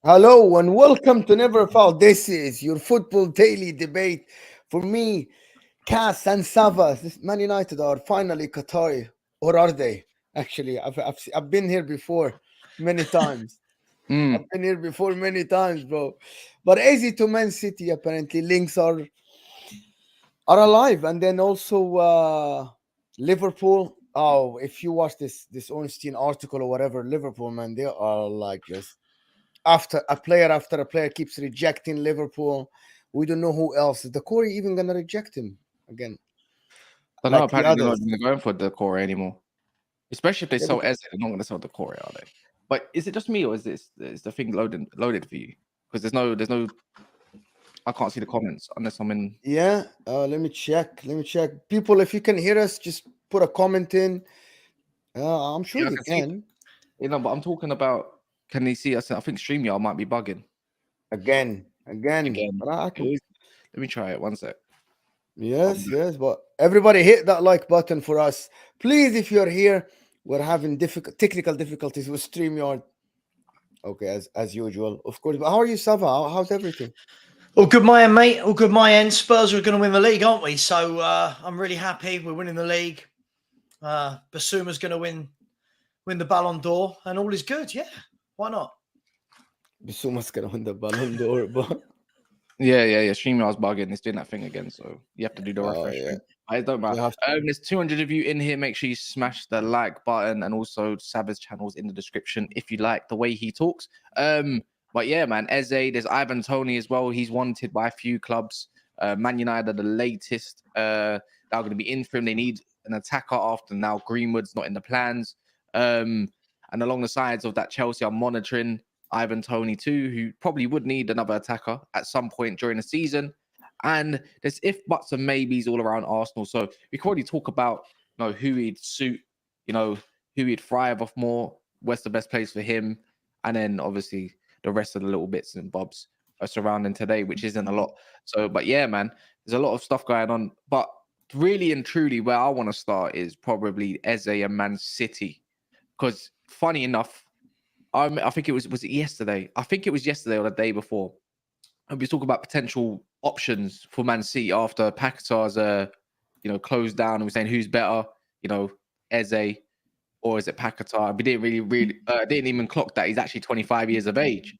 Hello and welcome to Never Foul. This is your football daily debate. For me, Cass and Sava, Man United are finally Qatari, or are they? Actually, I've been here before many times. I've been here before many times, bro. But easy to Man City apparently links are alive, and then also Liverpool. Oh, if you watch this Ornstein article or whatever, Liverpool, man, they are like just after a player keeps rejecting Liverpool. We don't know who else. Is the Corey even gonna reject him again? I know, apparently they're not even going for the core anymore. Especially if they sell Eze, they're not going to sell the core, are they? But is it just me, or is the thing loaded for you? Because there's no. I can't see the comments unless I'm in. Yeah, let me check. People, if you can hear us, just put a comment in. I'm sure they can. You know, but I'm talking about. Can they see us? I think StreamYard might be bugging. Again. Let me try it. One sec. Yes, but everybody hit that like button for us, please. If you're here, we're having technical difficulties with StreamYard. Okay, as usual, of course. But how are you, Sava? How's everything? All good, my end, mate. All good, my end. Spurs are going to win the league, aren't we? So I'm really happy we're winning the league. Basuma's going to win the Ballon d'Or, and all is good. Yeah, why not? Basuma's going to win the Ballon d'Or, but yeah. StreamYard's bugging. It's doing that thing again, so you have to do the refresh. Yeah. I don't matter. There's 200 of you in here. Make sure you smash the like button, and also Sava's channel's in the description if you like the way he talks. But yeah, man, Eze, there's Ivan Toney as well. He's wanted by a few clubs. Man United are the latest that are going to be in for him. They need an attacker after now Greenwood's not in the plans. And along the sides of that, Chelsea are monitoring Ivan Toney too, who probably would need another attacker at some point during the season. And there's if, buts, and maybes all around Arsenal. So we can already talk about, who he'd suit, who he'd thrive off more, where's the best place for him, and then obviously the rest of the little bits and bobs are surrounding today, which isn't a lot. So, but yeah, man, there's a lot of stuff going on. But really and truly, where I want to start is probably Eze and Man City. Because funny enough, I think it was it yesterday? I think it was yesterday or the day before. And we talk about potential options for Man City after Paquetá's, closed down, and we're saying who's better, Eze or is it Paquetá? We didn't even clock that he's actually 25 years of age.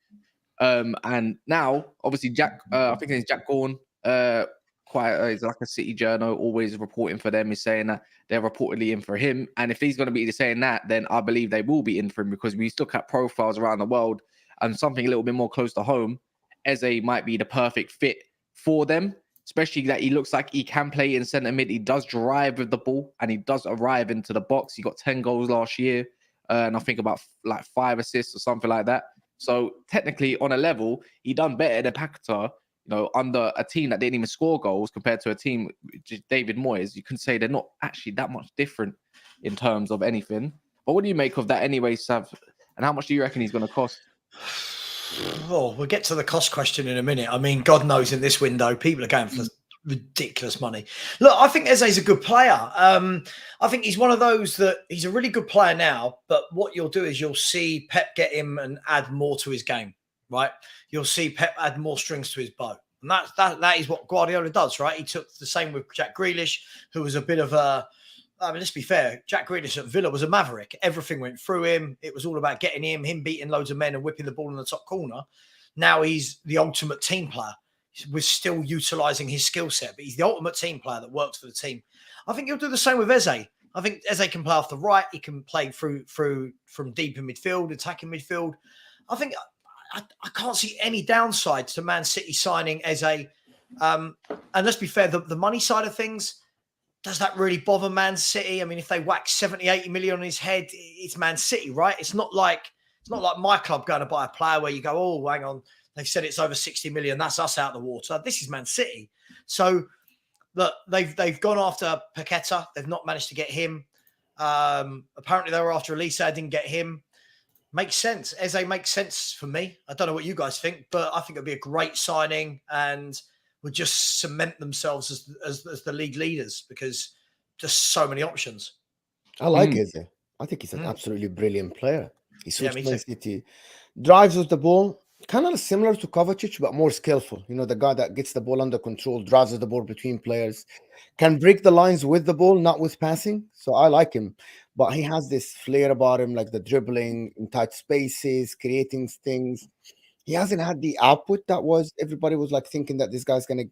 And now, obviously, Jack, I think it's Jack Gorn, he's like a City journal, always reporting for them, is saying that they're reportedly in for him. And if he's going to be saying that, then I believe they will be in for him, because we look at profiles around the world and something a little bit more close to home, Eze might be the perfect fit for them, especially that he looks like he can play in centre mid. He does drive with the ball and he does arrive into the box. He got 10 goals last year, and I think about 5 assists or something like that. So technically, on a level, he done better than Paquetá, under a team that didn't even score goals compared to a team, David Moyes. You can say they're not actually that much different in terms of anything. But what do you make of that anyway, Sav? And how much do you reckon he's going to cost? Oh, we'll get to the cost question in a minute. I mean, God knows in this window, people are going for ridiculous money. Look, I think Eze's a good player. I think he's one of those that he's a really good player now, but what you'll do is you'll see Pep get him and add more to his game, right? You'll see Pep add more strings to his bow. And that is what Guardiola does, right? He took the same with Jack Grealish, who was a bit of a... I mean, let's be fair. Jack Grealish at Villa was a maverick. Everything went through him. It was all about getting him beating loads of men and whipping the ball in the top corner. Now he's the ultimate team player. We're still utilising his skill set, but he's the ultimate team player that works for the team. I think he'll do the same with Eze. I think Eze can play off the right. He can play through from deep in midfield, attacking midfield. I think I can't see any downside to Man City signing Eze. And let's be fair, the money side of things, does that really bother Man City? I mean, if they whack 70, 80 million on his head, it's Man City, right? It's not like my club going to buy a player where you go, oh, hang on, they've said it's over 60 million. That's us out the water. This is Man City. So look, they've gone after Paqueta. They've not managed to get him. Apparently, they were after Elise. I didn't get him. Makes sense. Eze makes sense for me. I don't know what you guys think, but I think it'd be a great signing and would just cement themselves as the league leaders because just so many options. I like Eze. I think he's an absolutely brilliant player. He switched Man City, drives with the ball, kind of similar to Kovacic, but more skillful. You know, the guy that gets the ball under control, drives with the ball between players, can break the lines with the ball, not with passing. So I like him. But he has this flair about him, like the dribbling in tight spaces, creating things. He hasn't had the output that everybody was like thinking that this guy's gonna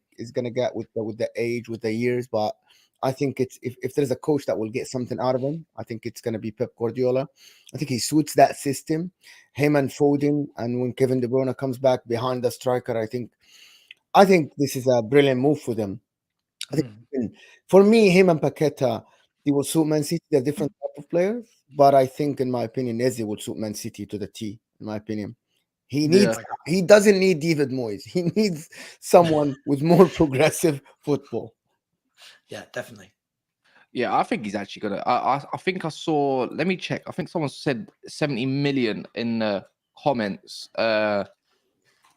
get with the age, with the years. But I think it's if there's a coach that will get something out of him, I think it's gonna be Pep Guardiola. I think he suits that system, him and Foden, and when Kevin De Bruyne comes back behind the striker, I think this is a brilliant move for them. I think for me, him and Paqueta, they will suit Man City. They're different type of players, but I think, in my opinion, Eze will suit Man City to the T. In my opinion, he doesn't need David Moyes. He needs someone with more progressive football. Yeah, definitely. Yeah, I think he's actually gonna. I think I saw. Let me check. I think someone said 70 million in the comments. But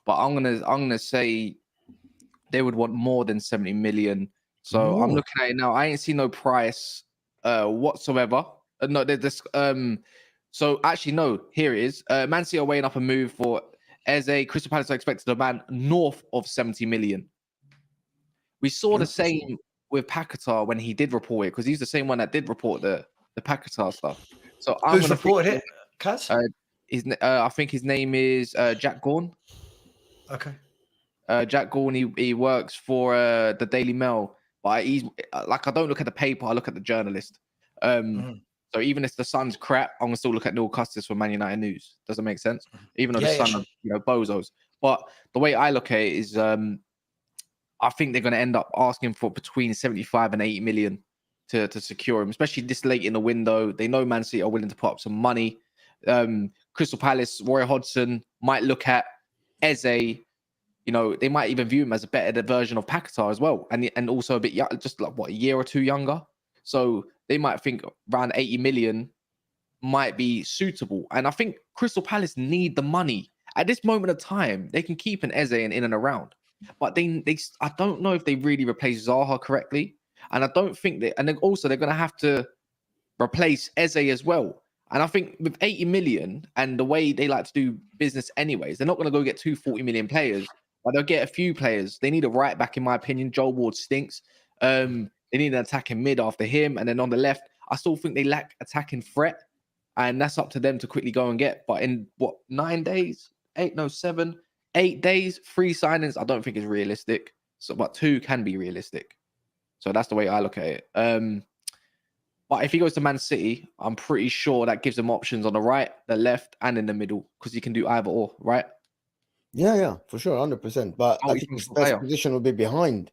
I'm gonna say they would want more than 70 million. So I'm looking at it now. I ain't seen no price whatsoever. No, there's So actually, no. Here it is. Man City are weighing up a move for Eze. Crystal Palace are expected to demand north of 70 million. We saw the same with Paqueta when he did report it, because he's the same one that did report the Paqueta stuff. So I'm Who's reported it, Kaz? I think his name is Jack Gorn. Okay. Jack Gorn, he works for the Daily Mail, but he's like, I don't look at the paper, I look at the journalist. So even if the Sun's crap, I'm gonna still look at Neil Custis for Man United News. Does it make sense? Even though the Sun are, bozos. But the way I look at it is, I think they're going to end up asking for between 75 and 80 million to secure him, especially this late in the window. They know Man City are willing to put up some money. Crystal Palace, Roy Hodgson might look at Eze. They might even view him as a better version of Paqueta as well, and also a bit just like a year or two younger. So they might think around 80 million might be suitable. And I think Crystal Palace need the money at this moment of time. They can keep an Eze in and around. But I don't know if they really replace Zaha correctly. And I don't think and then also they're going to have to replace Eze as well. And I think with 80 million and the way they like to do business anyways, they're not going to go get 40 million players, but they'll get a few players. They need a right back, in my opinion. Joel Ward stinks. They need an attacking mid after him. And then on the left, I still think they lack attacking threat. And that's up to them to quickly go and get. But in 8 days, 3 signings, I don't think is realistic. But 2 can be realistic. So that's the way I look at it. But if he goes to Man City, I'm pretty sure that gives him options on the right, the left, and in the middle, because he can do either or, right? Yeah, for sure, 100%. But I think his best position will be behind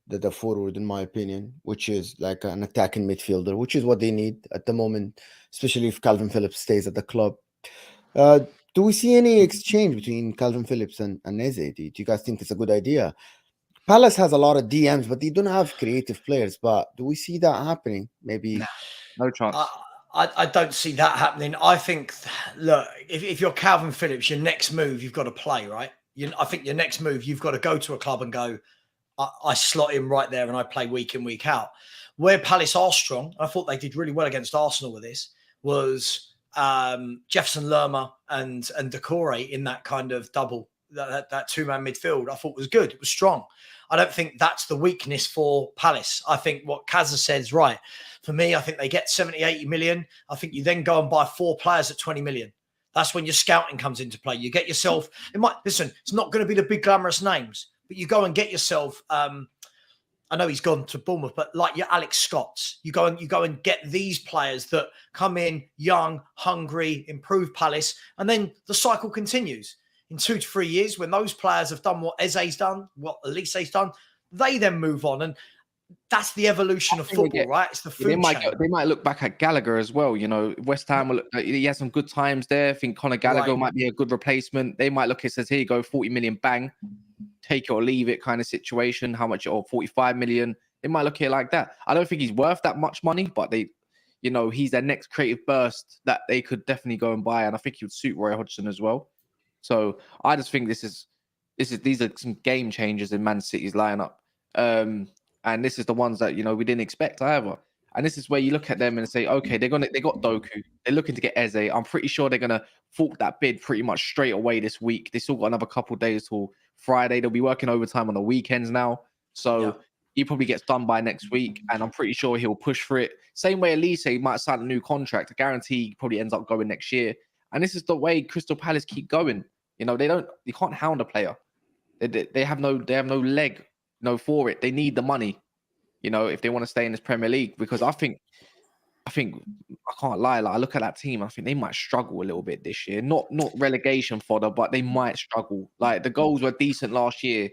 the forward, in my opinion, which is like an attacking midfielder, which is what they need at the moment, especially if Kalvin Phillips stays at the club. Do we see any exchange between Kalvin Phillips and Eze? Do you guys think it's a good idea? Palace has a lot of DMs, but they don't have creative players. But do we see that happening? Maybe no chance. I don't see that happening. I think, look, if you're Kalvin Phillips, your next move, you've got to play, right? I think your next move, you've got to go to a club and go, I slot him right there and I play week in, week out. Where Palace are strong, I thought they did really well against Arsenal with this, was Jefferson Lerma and Doucouré in that kind of double, that two-man midfield. I thought was good. It was strong. I don't think that's the weakness for Palace. I think what Kazza said is right. For me, I think they get 70, 80 million. I think you then go and buy 4 players at 20 million. That's when your scouting comes into play. You get yourself, listen, it's not going to be the big glamorous names, but you go and get yourself, I know he's gone to Bournemouth, but like your Alex Scotts, you go and get these players that come in young, hungry, improve Palace, and then the cycle continues. In 2 to 3 years, when those players have done what Eze's done, what Elise's done, they then move on. And that's the evolution of football, right? It's the food chain. They might look back at Gallagher as well. West Ham, he had some good times there. I think Conor Gallagher might be a good replacement. They might look at, says, here you go, 40 million, bang, take it or leave it kind of situation. How much? Or 45 million. It might look here like that. I don't think he's worth that much money, but he's their next creative burst that they could definitely go and buy, and I think he would suit Roy Hodgson as well. So I just think these are some game changers in Man City's lineup, and this is the ones that we didn't expect either. And this is where you look at them and say, okay, they got Doku, they're looking to get Eze. I'm pretty sure they're gonna fork that bid pretty much straight away this week. They still got another couple of days till Friday. They'll be working overtime on the weekends now, so he probably gets done by next week, and I'm pretty sure he'll push for it. Same way Elise might sign a new contract. I guarantee he probably ends up going next year. And this is the way Crystal Palace keep going. You can't hound a player. They have no leg, for it. They need the money, if they want to stay in this Premier League. Because I think I can't lie. Like, I look at that team, I think they might struggle a little bit this year. Not relegation fodder, but they might struggle. Like, the goals were decent last year,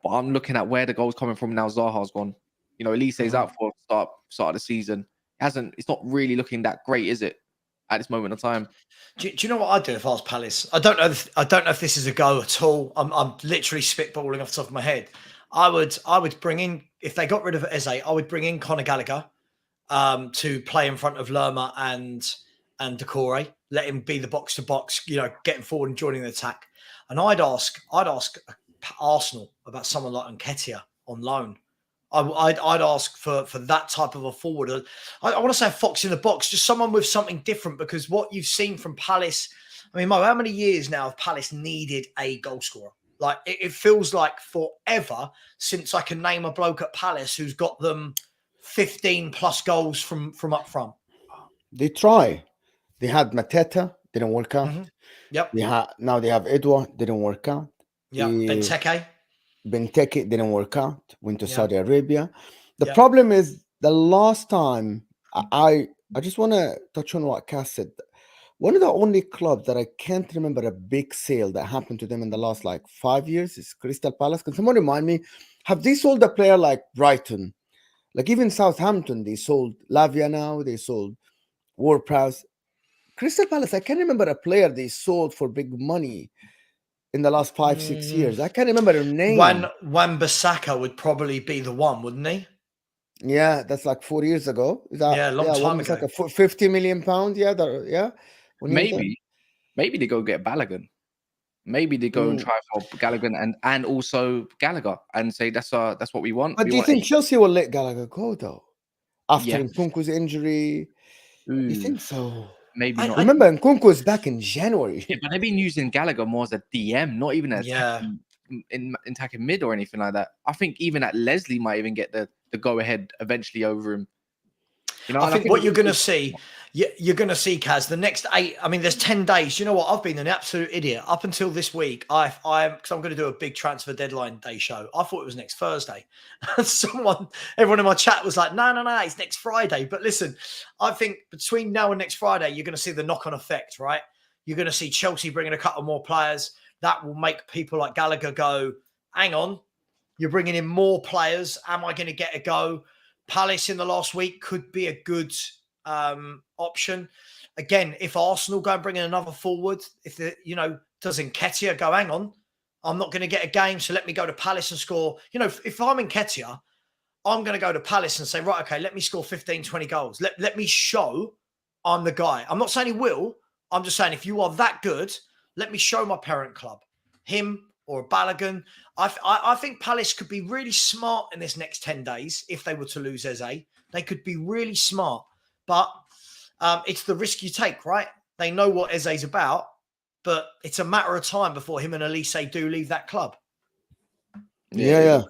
but I'm looking at where the goals coming from now. Zaha's gone. Elise's out for start of the season. It's not really looking that great, is it? At this moment of time. Do you know what I'd do if I was Palace? I don't know if this is a go at all. I'm literally spitballing off the top of my head. I would bring in, if they got rid of Eze, I would bring in Conor Gallagher to play in front of Lerma and Decore. Let him be the box to box, getting forward and joining the attack. And I'd ask Arsenal about someone like Nketiah on loan. I'd ask for that type of a forward. I want to say a fox in the box, just someone with something different, because what you've seen from Palace, I mean, Mo, how many years now have Palace needed a goal scorer? Like, it feels like forever since I can name a bloke at Palace who's got them 15 plus goals from up front. They try. They had Mateta, didn't work out. Mm-hmm. Yep. Now they have Edouard, didn't work out. Yeah, Benteke didn't work out. Went to Saudi Arabia. The problem is the last time I just want to touch on what Cass said. One of the only clubs that I can't remember a big sale that happened to them in the last 5 years is Crystal Palace. Can someone remind me? Have they sold a player like Brighton? Like, even Southampton, they sold Lavia now. They sold Ward-Prowse. Crystal Palace, I can't remember a player they sold for big money in the last 5-6 years. I can't remember her name. Wan-Bissaka would probably be the one, wouldn't he? Yeah, that's 4 years ago. A long time ago. Like 50 million pounds. Maybe they go get Balogun. Maybe they go and try for Balogun and also Gallagher and say that's what we want. But do you think Chelsea will let Gallagher go though? After Nkunku's injury? You think so? Maybe not. Remember, Nkunku is back in January. Yeah, but they've been using Gallagher more as a DM, not even as in attacking mid or anything like that. I think even at Leslie might even get the go ahead eventually over him. I think what you're going to see, Kaz, the next 8. I mean, there's 10 days. You know what? I've been an absolute idiot up until this week. Because I'm going to do a big transfer deadline day show. I thought it was next Thursday. Everyone in my chat was like, no, it's next Friday. But listen, I think between now and next Friday, you're going to see the knock-on effect, right? You're going to see Chelsea bringing a couple more players. That will make people like Gallagher go, hang on, you're bringing in more players. Am I going to get a go? Palace in the last week could be a good option. Again, if Arsenal go and bring in another forward, does Nketiah go, hang on, I'm not going to get a game, so let me go to Palace and score. If I'm Nketiah, I'm going to go to Palace and say, right, okay, let me score 15, 20 goals. Let me show I'm the guy. I'm not saying he will. I'm just saying if you are that good, let me show my parent club, him or Balogun. I think Palace could be really smart in this next 10 days if they were to lose Eze. They could be really smart. But it's the risk you take, right? They know what Eze's about, but it's a matter of time before him and Elise do leave that club. Yeah.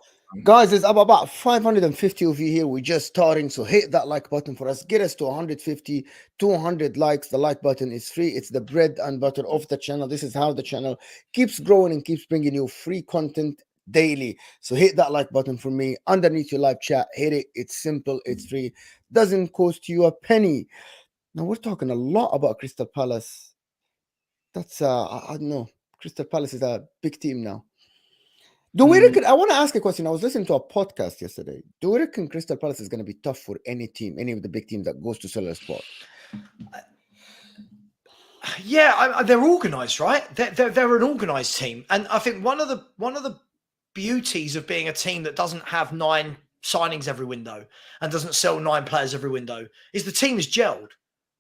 Guys, there's about 550 of you here. We're just starting, so hit that like button for us. Get us to 150, 200 likes. The like button is free. It's the bread and butter of the channel. This is how the channel keeps growing and keeps bringing you free content daily. So hit that like button for me. Underneath your live chat, hit it. It's simple. It's free. Doesn't cost you a penny. Now, we're talking a lot about Crystal Palace. That's, I don't know. Crystal Palace is a big team now. Do we reckon? I want to ask a question. I was listening to a podcast yesterday. Do we reckon Crystal Palace is going to be tough for any team, any of the big teams that goes to Selhurst Park? Yeah, they're organised, right? They're an organised team, and I think one of the beauties of being a team that doesn't have 9 signings every window and doesn't sell 9 players every window is the team is gelled,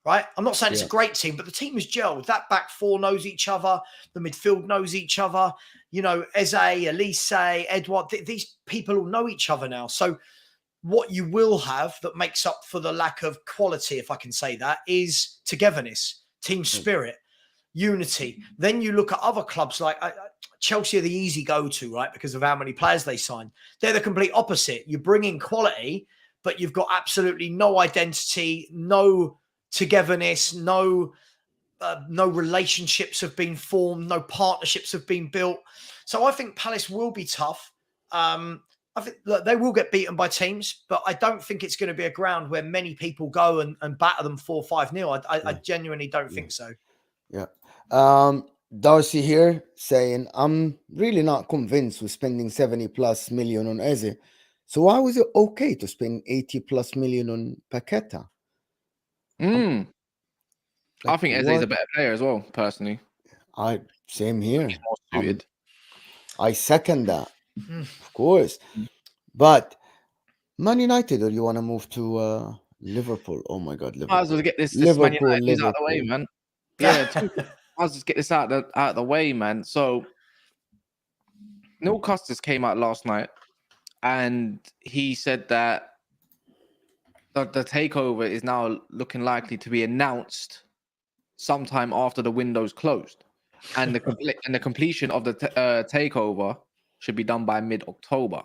right? I'm not saying it's a great team, but the team is gelled. That back four knows each other. The midfield knows each other. You know, Eze, Elise, Edouard, these people all know each other now. So what you will have that makes up for the lack of quality, if I can say that, is togetherness, team spirit, unity. Then you look at other clubs like Chelsea are the easy go-to, right? Because of how many players they sign. They're the complete opposite. You bring in quality, but you've got absolutely no identity, no togetherness, no relationships have been formed, no partnerships have been built. So I think Palace will be tough. I think they will get beaten by teams, but I don't think it's going to be a ground where many people go and batter them 4-5-0. I genuinely don't think so. Yeah. Darcy here saying, I'm really not convinced with spending 70+ million on Eze. So why was it okay to spend 80+ million on Paqueta? I think Eze is a better player as well, personally. Same here. He's more suited. I second that, of course. But Man United, or you want to move to Liverpool? Oh my God, Liverpool! Might as well get this Liverpool, Man United news out of the way, man. Yeah, might as well just get this out of the way, man. So Neil Custis came out last night, and he said that the takeover is now looking likely to be announced sometime after the window's closed, and the completion of the takeover should be done by mid-October,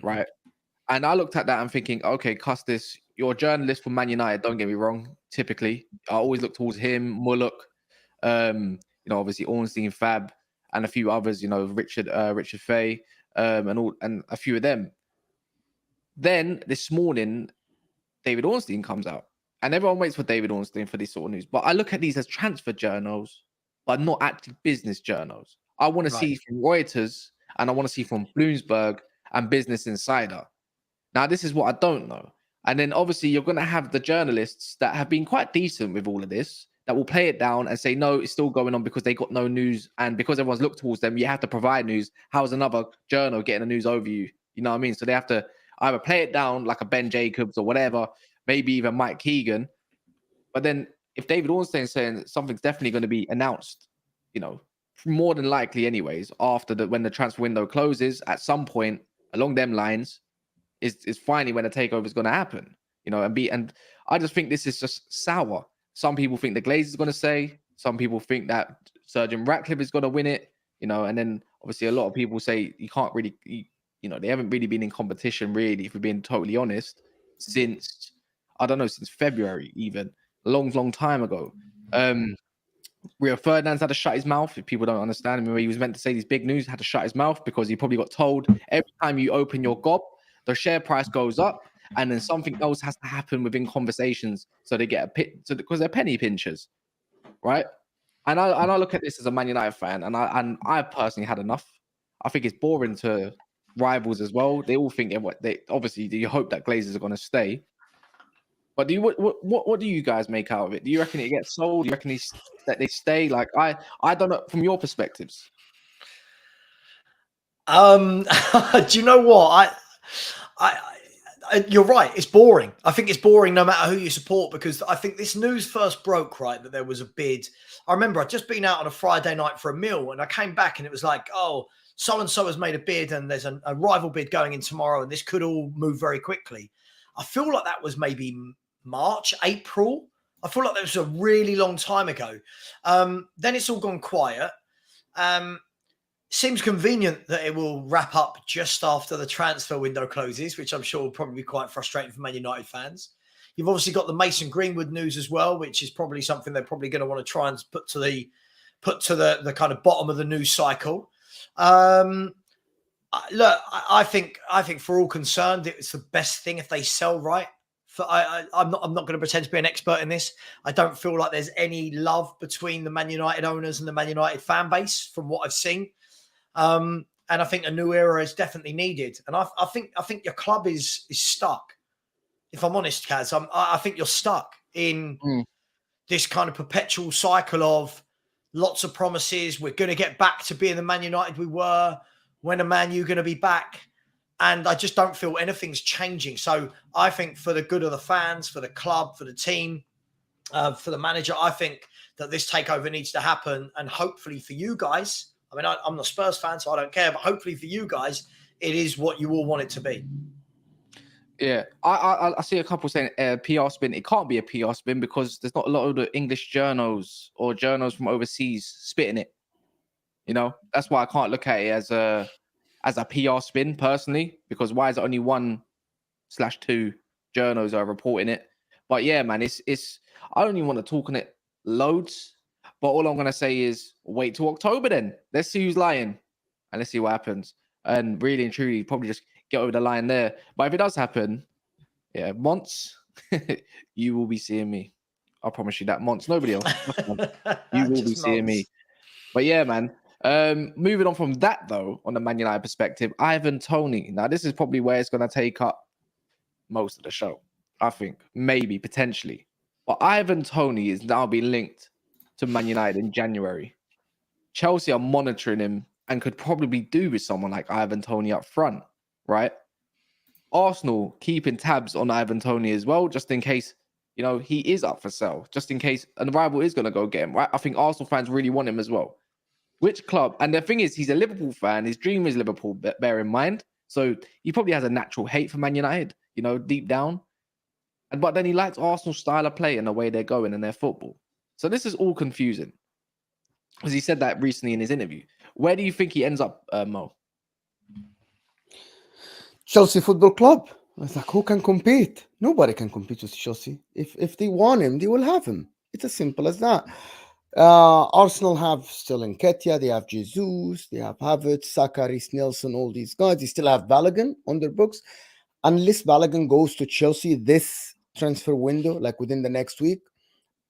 right? And I looked at that and thinking, okay, Custis, you're a journalist for Man United. Don't get me wrong. Typically, I always look towards him, Mullock, obviously Ornstein, Fab, and a few others. Richard Fay, and a few of them. Then this morning, David Ornstein comes out, and everyone waits for David Ornstein for this sort of news. But I look at these as transfer journals, but not actually business journals. I want to see from Reuters, and I want to see from Bloomberg and Business Insider. Now, this is what I don't know. And then obviously you're going to have the journalists that have been quite decent with all of this that will play it down and say, no, it's still going on because they got no news. And because everyone's looked towards them, you have to provide news. How is another journal getting the news over you? You know what I mean? So they have to either play it down like a Ben Jacobs or whatever, maybe even Mike Keegan. But then if David Ornstein's saying something's definitely going to be announced, more than likely anyways, when the transfer window closes at some point along them lines, is finally when a takeover is going to happen, and I just think this is just sour. Some people think the Glazers is going to say, some people think that Sir Jim Ratcliffe is going to win it, and then obviously a lot of people say you can't really, they haven't really been in competition really, if we're being totally honest, since February, even a long time ago. Rio Ferdinand's had to shut his mouth. If people don't understand, remember he was meant to say these big news, had to shut his mouth because he probably got told every time you open your gob, the share price goes up, and then something else has to happen within conversations, so they get because they're penny pinchers, right? And I look at this as a Man United fan, and I personally had enough. I think it's boring to rivals as well. They all think obviously you hope that Glazers are going to stay, but what do you guys make out of it? Do you reckon it gets sold? Do you reckon that they stay? Like I don't know from your perspectives. Do you know what? You're right. It's boring. I think it's boring no matter who you support, because I think this news first broke, right, that there was a bid. I remember I'd just been out on a Friday night for a meal, and I came back and it was like, oh, so-and-so has made a bid and there's a rival bid going in tomorrow and this could all move very quickly. I feel like that was maybe March, April. I feel like that was a really long time ago. Then it's all gone quiet. Seems convenient that it will wrap up just after the transfer window closes, which I'm sure will probably be quite frustrating for Man United fans. You've obviously got the Mason Greenwood news as well, which is probably something they're probably going to want to try and put to the kind of bottom of the news cycle. Look, I think for all concerned, it's the best thing if they sell right. I'm not going to pretend to be an expert in this. I don't feel like there's any love between the Man United owners and the Man United fan base from what I've seen. And I think a new era is definitely needed. And I think your club is stuck. If I'm honest, Kaz, I think you're stuck in this kind of perpetual cycle of lots of promises. We're going to get back to being the Man United we were. When are Man U going to be back? And I just don't feel anything's changing. So I think for the good of the fans, for the club, for the team, for the manager, I think that this takeover needs to happen. And hopefully for you guys, I mean, I'm not a Spurs fan, so I don't care. But hopefully for you guys, it is what you all want it to be. Yeah, I see a couple saying PR spin. It can't be a PR spin because there's not a lot of the English journals or journals from overseas spitting it. You know, that's why I can't look at it as a PR spin personally, because why is it only 1/2 journals are reporting it? But yeah, man, it's I don't even want to talk on it loads, but all I'm gonna say is wait till October then. Let's see who's lying and let's see what happens. And really and truly, probably just get over the line there. But if it does happen, yeah, Monts, you will be seeing me. I promise you that, Monts. Nobody else. You will be seeing me. But yeah, man. Moving on from that though, on the Man United perspective, Ivan Toney. Now, this is probably where it's going to take up most of the show. I think maybe potentially, but Ivan Toney is now being linked to Man United in January. Chelsea are monitoring him and could probably do with someone like Ivan Toney up front, right? Arsenal keeping tabs on Ivan Toney as well, just in case, you know, he is up for sale, just in case an rival is going to go get him, right? I think Arsenal fans really want him as well. Which club? And the thing is, he's a Liverpool fan. His dream is Liverpool, bear in mind. So he probably has a natural hate for Man United, you know, deep down. But then he likes Arsenal's style of play and the way they're going and their football. So this is all confusing. Because he said that recently in his interview. Where do you think he ends up, Mo? Chelsea Football Club. It's like, who can compete? Nobody can compete with Chelsea. If they want him, they will have him. It's as simple as that. Arsenal have still Nketiah, they have Jesus, they have Havertz, Saka, Reece Nelson, all these guys. They still have Balogun on their books. Unless Balogun goes to Chelsea this transfer window, like within the next week,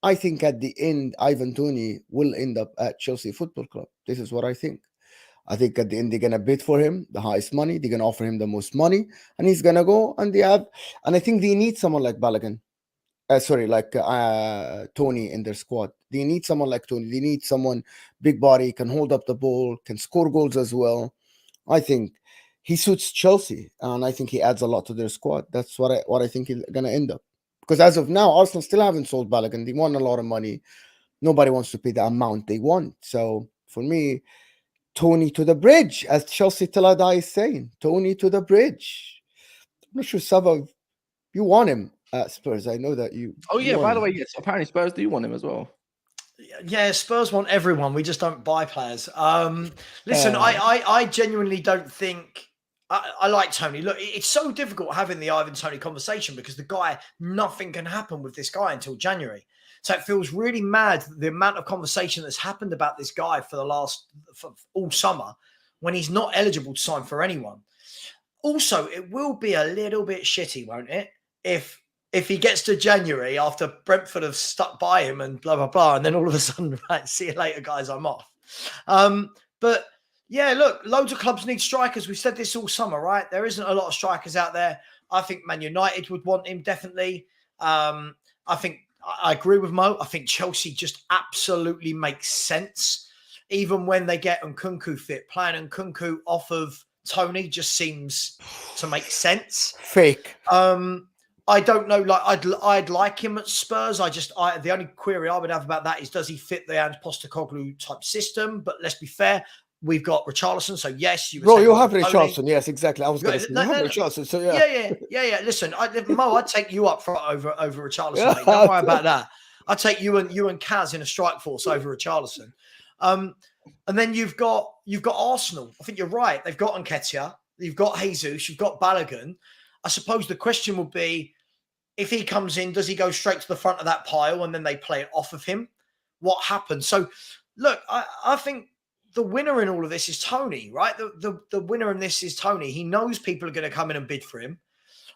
I think at the end, Ivan Toney will end up at Chelsea Football Club. This is what I think. I think at the end, they're going to bid for him the highest money. They're going to offer him the most money. And he's going to go. And I think they need someone like Balogun. Toney in their squad. They need someone like Toney. They need someone big body, can hold up the ball, can score goals as well. I think he suits Chelsea. And I think he adds a lot to their squad. That's what I think he's going to end up. Because as of now, Arsenal still haven't sold Balogun. They want a lot of money. Nobody wants to pay the amount they want. So for me, Toney to the bridge, as Chelsea till I die is saying. Toney to the bridge. I'm not sure, Sava, you want him at Spurs. I know that you. Oh, yeah. By the way, yes, apparently Spurs do want him as well. Yeah, Spurs want everyone. We just don't buy players. Listen, I genuinely don't think... I like Toney. Look, it's so difficult having the Ivan Toney conversation because the guy, nothing can happen with this guy until January. So it feels really mad, the amount of conversation that's happened about this guy for all summer when he's not eligible to sign for anyone. Also, it will be a little bit shitty, won't it? If he gets to January after Brentford have stuck by him and blah, blah, blah, and then all of a sudden, right, see you later, guys, I'm off. But yeah, look, loads of clubs need strikers. We've said this all summer, right? There isn't a lot of strikers out there. I think Man United would want him, definitely. I think I agree with Mo. I think Chelsea just absolutely makes sense. Even when they get Nkunku fit, playing Nkunku off of Toney just seems to make sense. Fake. I don't know. Like I'd like him at Spurs. The only query I would have about that is, does he fit the Ange Postecoglou type system? But let's be fair. We've got Richarlison, so yes, you have Richarlison. Yes, exactly. I was going to say Richarlison. So yeah. Listen, Mo, I'd take you up front over Richarlison. Mate. Don't worry about that. I'd take you and Kaz in a strike force over Richarlison. And then you've got Arsenal. I think you're right. They've got Nketiah. You've got Jesus. You've got Balogun. I suppose the question would be, if he comes in, does he go straight to the front of that pile and then they play it off of him? What happens? So, look, I think the winner in all of this is Toney, right? The winner in this is Toney. He knows people are going to come in and bid for him.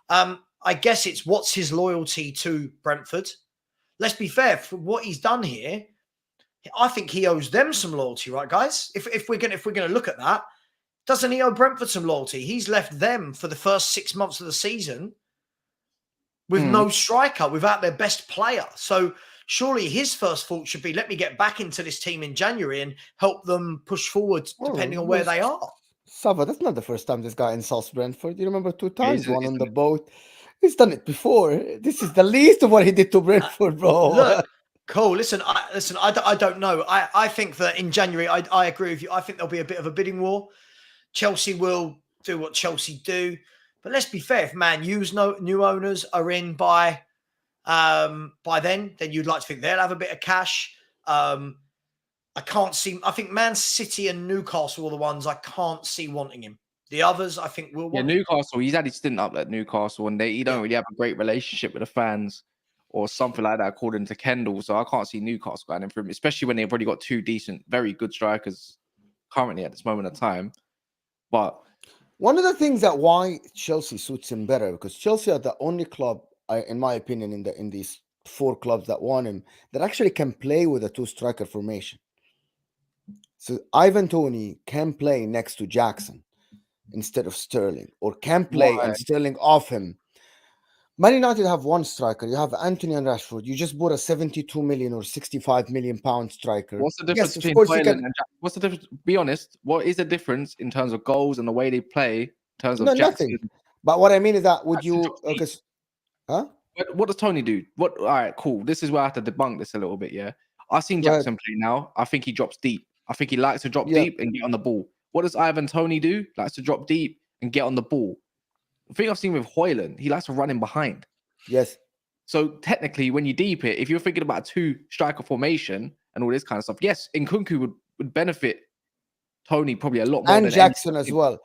I guess it's what's his loyalty to Brentford. Let's be fair, for what he's done here, I think he owes them some loyalty, right, guys? If we're going to look at that, doesn't he owe Brentford some loyalty? He's left them for the first 6 months of the season with no striker, without their best player. So surely his first thought should be, let me get back into this team in January and help them push forward depending on where they are. Sava, that's not the first time this guy insults Brentford. You remember 2 times, Yeah, one on the boat. He's done it before. This is the least of what he did to Brentford, bro. Look, Cole, listen, I don't know. I think that in January, I agree with you. I think there'll be a bit of a bidding war. Chelsea will do what Chelsea do. But let's be fair, if Man U's new owners are in by then you'd like to think they'll have a bit of cash. I can't see. I think Man City and Newcastle are the ones I can't see wanting him. The others, I think, will want him. Newcastle. He's had his stint up at Newcastle, and he don't really have a great relationship with the fans or something like that, according to Kendall. So I can't see Newcastle going in for him, especially when they've already got 2 decent, very good strikers currently at this moment of time. But one of the things that why Chelsea suits him better, because Chelsea are the only club, in my opinion, in these 4 clubs that want him, that actually can play with a 2-striker formation. So Ivan Toney can play next to Jackson instead of Sterling, or can play and Sterling off him. Man United have 1 striker. You have Anthony and Rashford. You just bought a 72 million or 65 million pound striker. What's the difference between Hoyland and Jackson? What's the difference? Be honest. What is the difference in terms of goals and the way they play? In terms of Jackson? Nothing. But what I mean is that would you? Huh? What does Toney do? What? All right, cool. This is where I have to debunk this a little bit. Yeah, I've seen Jackson play now. I think he drops deep. I think he likes to drop deep and get on the ball. What does Ivan Toney do? Likes to drop deep and get on the ball. The thing I've seen with Hoyland, he likes to run in behind. Yes. So technically, when you deep it, if you're thinking about a 2-striker formation and all this kind of stuff, yes, Nkunku would benefit Toney probably a lot more. And Jackson as well.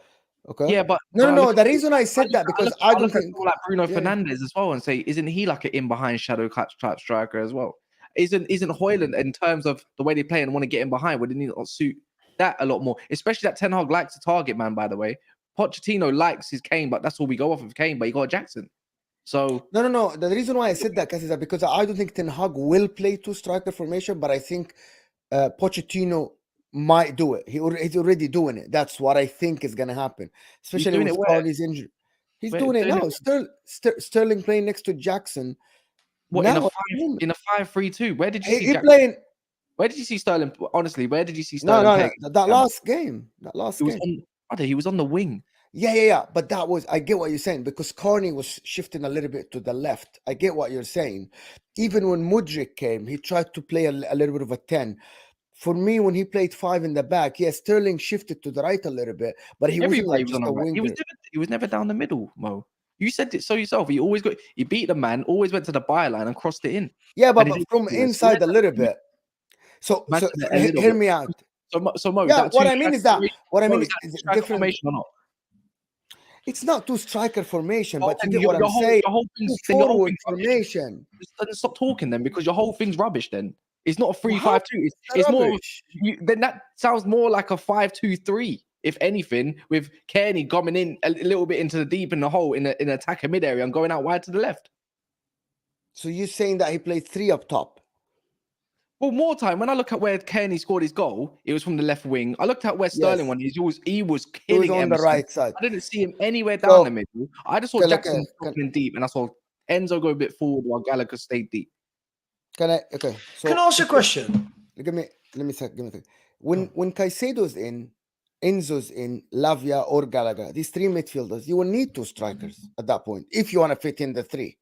Okay. Yeah, but no. The reason I said that because I don't think like Bruno Fernandes as well, and say, isn't he like an in behind shadow type striker as well? Isn't Hoyland in terms of the way they play and want to get in behind? Wouldn't he not suit that a lot more? Especially that Ten Hag likes to target man. By the way, Pochettino likes his Kane, but that's all we go off of Kane. But he got Jackson. So no. The reason why I said that is that because I don't think Ten Hag will play 2-striker formation, but I think Pochettino might do it. He's already doing it. That's what I think is going to happen, especially with Carney's injury. He's doing it now. Sterling playing next to Jackson. What now, in a 5-3-2? Where did you see Jackson? Playing? Where did you see Sterling? Honestly, where did you see Sterling? That last game. He was on the wing. Yeah. But I get what you're saying, because Carney was shifting a little bit to the left. I get what you're saying. Even when Mudryk came, he tried to play a little bit of a 10. For me, when he played 5 in the back, yes, Sterling shifted to the right a little bit, but he wasn't like just a winger. He was never down the middle, Mo. You said it so yourself. He beat the man, always went to the byline and crossed it in. Yeah, but from inside a little bit. So hear me out. So Mo, yeah, what I mean is is different formation or not? It's not 2-striker formation, but you get what I'm saying. Your whole thing's forward formation. Stop talking then, because your whole thing's rubbish then. It's not a 3-5-2. It's more. Then that sounds more like a 5-2-3. If anything, with Kearney coming in a little bit into the deep in the hole in an attacker mid area and going out wide to the left. So you're saying that he played 3 up top? Well, more time. When I look at where Kearney scored his goal, it was from the left wing. I looked at where Sterling won. He was killing on the right side. I didn't see him anywhere down the middle. I just saw Jackson dropping deep, and I saw Enzo go a bit forward while Gallagher stayed deep. Can I ask a question? Let me say. When Caicedo's in, Enzo's in, Lavia or Gallagher, these 3 midfielders, you will need 2 strikers at that point if you want to fit in the 3.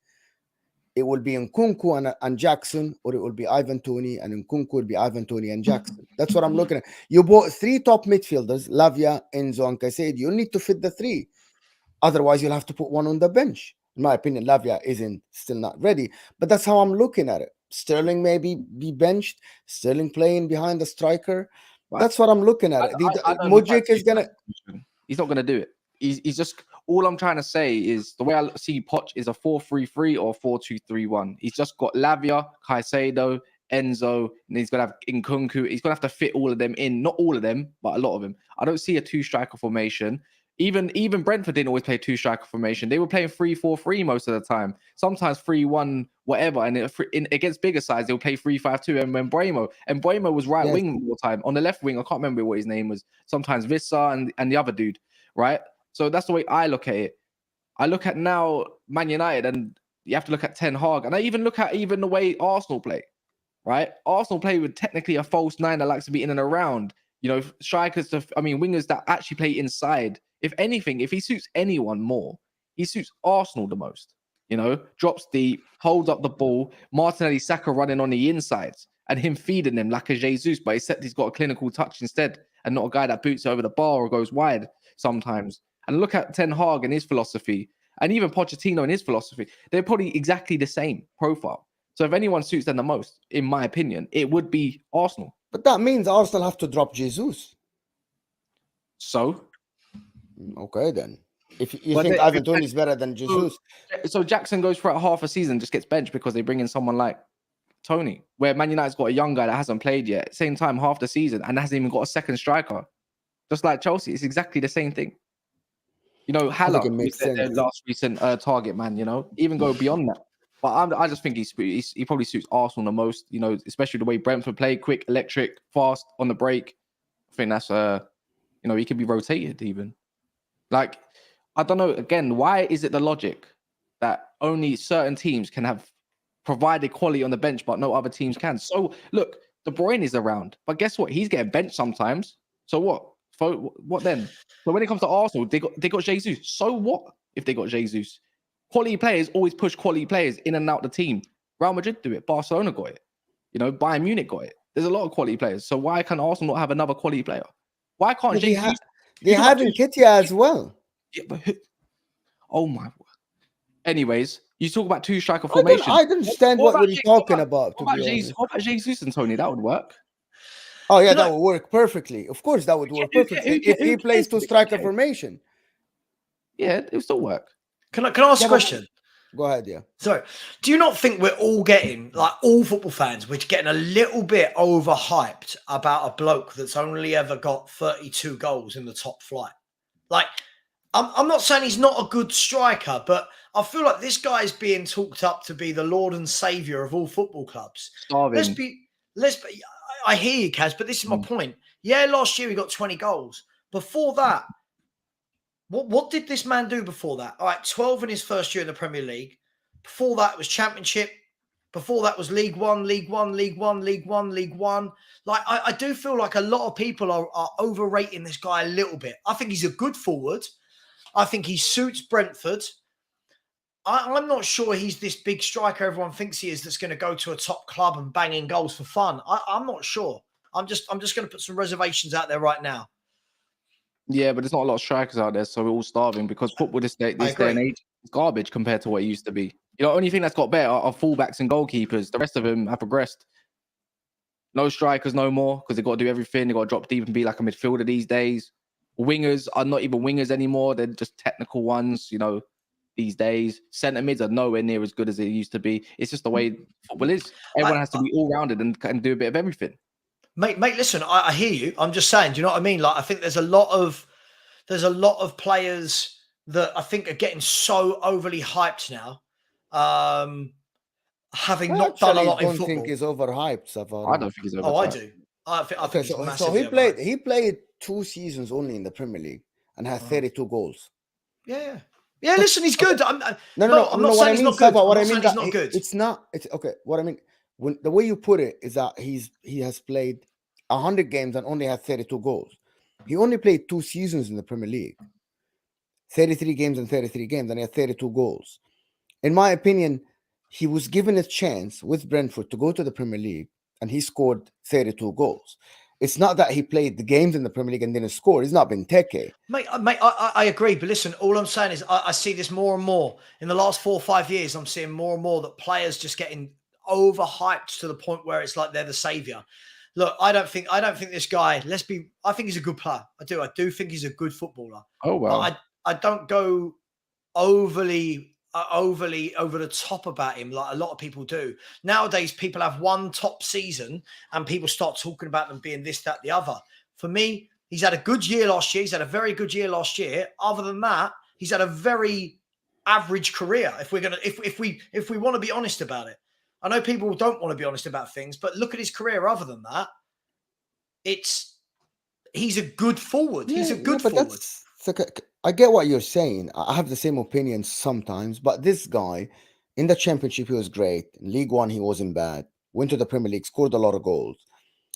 It will be Nkunku and Jackson, or it will be Ivan Toney, and Nkunku will be Ivan Toney and Jackson. That's what I'm looking at. You bought 3 top midfielders, Lavia, Enzo, and Caicedo. You need to fit the 3. Otherwise, you'll have to put one on the bench. In my opinion, Lavia still not ready. But that's how I'm looking at it. Sterling maybe be benched. Sterling playing behind the striker. That's what I'm looking at. Mudryk is going to... He's not going to do it. He's just... All I'm trying to say is the way I see Poch is a 4-3-3 or 4-2-3-1. He's just got Lavia, Caicedo, Enzo, and he's going to have Nkunku. He's going to have to fit all of them in. Not all of them, but a lot of them. I don't see a 2-striker formation. Even Brentford didn't always play 2-striker formation. They were playing 3-4-3 most of the time. Sometimes 3-1, whatever. And against bigger sides, they'll play 3-5-2. And when Mbeumo was right wing all the time. On the left wing, I can't remember what his name was. Sometimes Vissa and the other dude, right? So that's the way I look at it. I look at now Man United, and you have to look at Ten Hag. And I even look at the way Arsenal play, right? Arsenal play with technically a false 9 that likes to be in and around. You know, strikers, wingers that actually play inside. If anything, if he suits anyone more, he suits Arsenal the most. You know, drops deep, holds up the ball. Martinelli, Saka running on the insides and him feeding them like a Jesus, but except he's got a clinical touch instead and not a guy that boots over the bar or goes wide sometimes. And look at Ten Hag and his philosophy, and even Pochettino and his philosophy. They're probably exactly the same profile. So if anyone suits them the most, in my opinion, it would be Arsenal. But that means Arsenal have to drop Jesus. So? Okay, then. If you think Ivan Toney is better than Jesus. So Jackson goes for half a season, just gets benched because they bring in someone like Toney, where Man United's got a young guy that hasn't played yet, same time, half the season, and hasn't even got a second striker. Just like Chelsea, it's exactly the same thing. You know, Haller was their last recent target man, you know, even go beyond that. But I just think he probably suits Arsenal the most, you know, especially the way Brentford play, quick, electric, fast on the break. I think that's, you know, he could be rotated even. Like, I don't know, again, why is it the logic that only certain teams can have provided quality on the bench, but no other teams can? So, look, De Bruyne is around, but guess what? He's getting benched sometimes. So what? What then? So when it comes to Arsenal, they got Jesus. So what if they got Jesus? Quality players always push quality players in and out the team. Real Madrid do it. Barcelona got it. You know, Bayern Munich got it. There's a lot of quality players. So why can Arsenal not have another quality player? Why can't Jesus? They have Nketiah as well. Yeah, but oh my word. Anyways, you talk about two striker formation. I don't understand what you're talking about. What about Jesus and Toney? That would work. Oh yeah, that would work perfectly. Of course, that would work perfectly if he plays two striker formation. Yeah, it would still work. Can I ask a question? Go ahead, yeah. So, do you not think we're all getting, like all football fans, we're getting a little bit overhyped about a bloke that's only ever got 32 goals in the top flight? Like, I'm not saying he's not a good striker, but I feel like this guy is being talked up to be the Lord and Savior of all football clubs. Starving. Let's be. I hear you, Kaz, but this is my point. Yeah, last year he got 20 goals. Before that, what did this man do before that? All right, 12 in his first year in the Premier League. Before that was Championship. Before that was League One, League One, League One, League One, League One. Like, I do feel like a lot of people are overrating this guy a little bit. I think he's a good forward. I think he suits Brentford. I'm not sure he's this big striker everyone thinks he is that's going to go to a top club and bang in goals for fun. I'm not sure. I'm just going to put some reservations out there right now. Yeah, but there's not a lot of strikers out there, so we're all starving because football this day and age is garbage compared to what it used to be. You know, the only thing that's got better are fullbacks and goalkeepers. The rest of them have progressed. No strikers no more because they've got to do everything. They've got to drop deep and be like a midfielder these days. Wingers are not even wingers anymore. They're just technical ones, you know, these days. Centre mids are nowhere near as good as it used to be. It's just the way football is. Everyone has to be all-rounded and do a bit of everything. Mate, listen, I hear you. I'm just saying, do you know what I mean? Like, I think there's a lot of players that I think are getting so overly hyped now, having not done a lot in football. I don't think he's overhyped, Savaro. I don't think he's overhyped. Oh, I do. I think he's massively so he played 2 seasons only in the Premier League and had 32 goals. Yeah. Yeah, listen, he's good. I'm not saying he's not good. What I mean, he's not good. It's not. It's okay. What I mean, when the way you put it is that he has played 100 games and only had 32 goals. He only played 2 seasons in the Premier League, 33 games and 33 games, and he had 32 goals. In my opinion, he was given a chance with Brentford to go to the Premier League, and he scored 32 goals. It's not that he played the games in the Premier League and didn't score. He's not been Teke. Mate, I agree. But listen, all I'm saying is I see this more and more. In the last 4 or 5 years, I'm seeing more and more that players just getting overhyped to the point where it's like they're the savior. Look, I don't think this guy, I think he's a good player. I do think he's a good footballer. Oh, wow. I don't go overly over the top about him like a lot of people do. Nowadays, people have one top season and people start talking about them being this, that, the other. For me, he's had a good year last year. He's had a very good year last year. Other than that, he's had a very average career. If we want to be honest about it, I know people don't want to be honest about things, but look at his career. Other than that, he's a good forward. He's a good forward. I get what you're saying. I have the same opinion sometimes, but this guy in the Championship, he was great. In League One, he wasn't bad. Went to the Premier League, scored a lot of goals.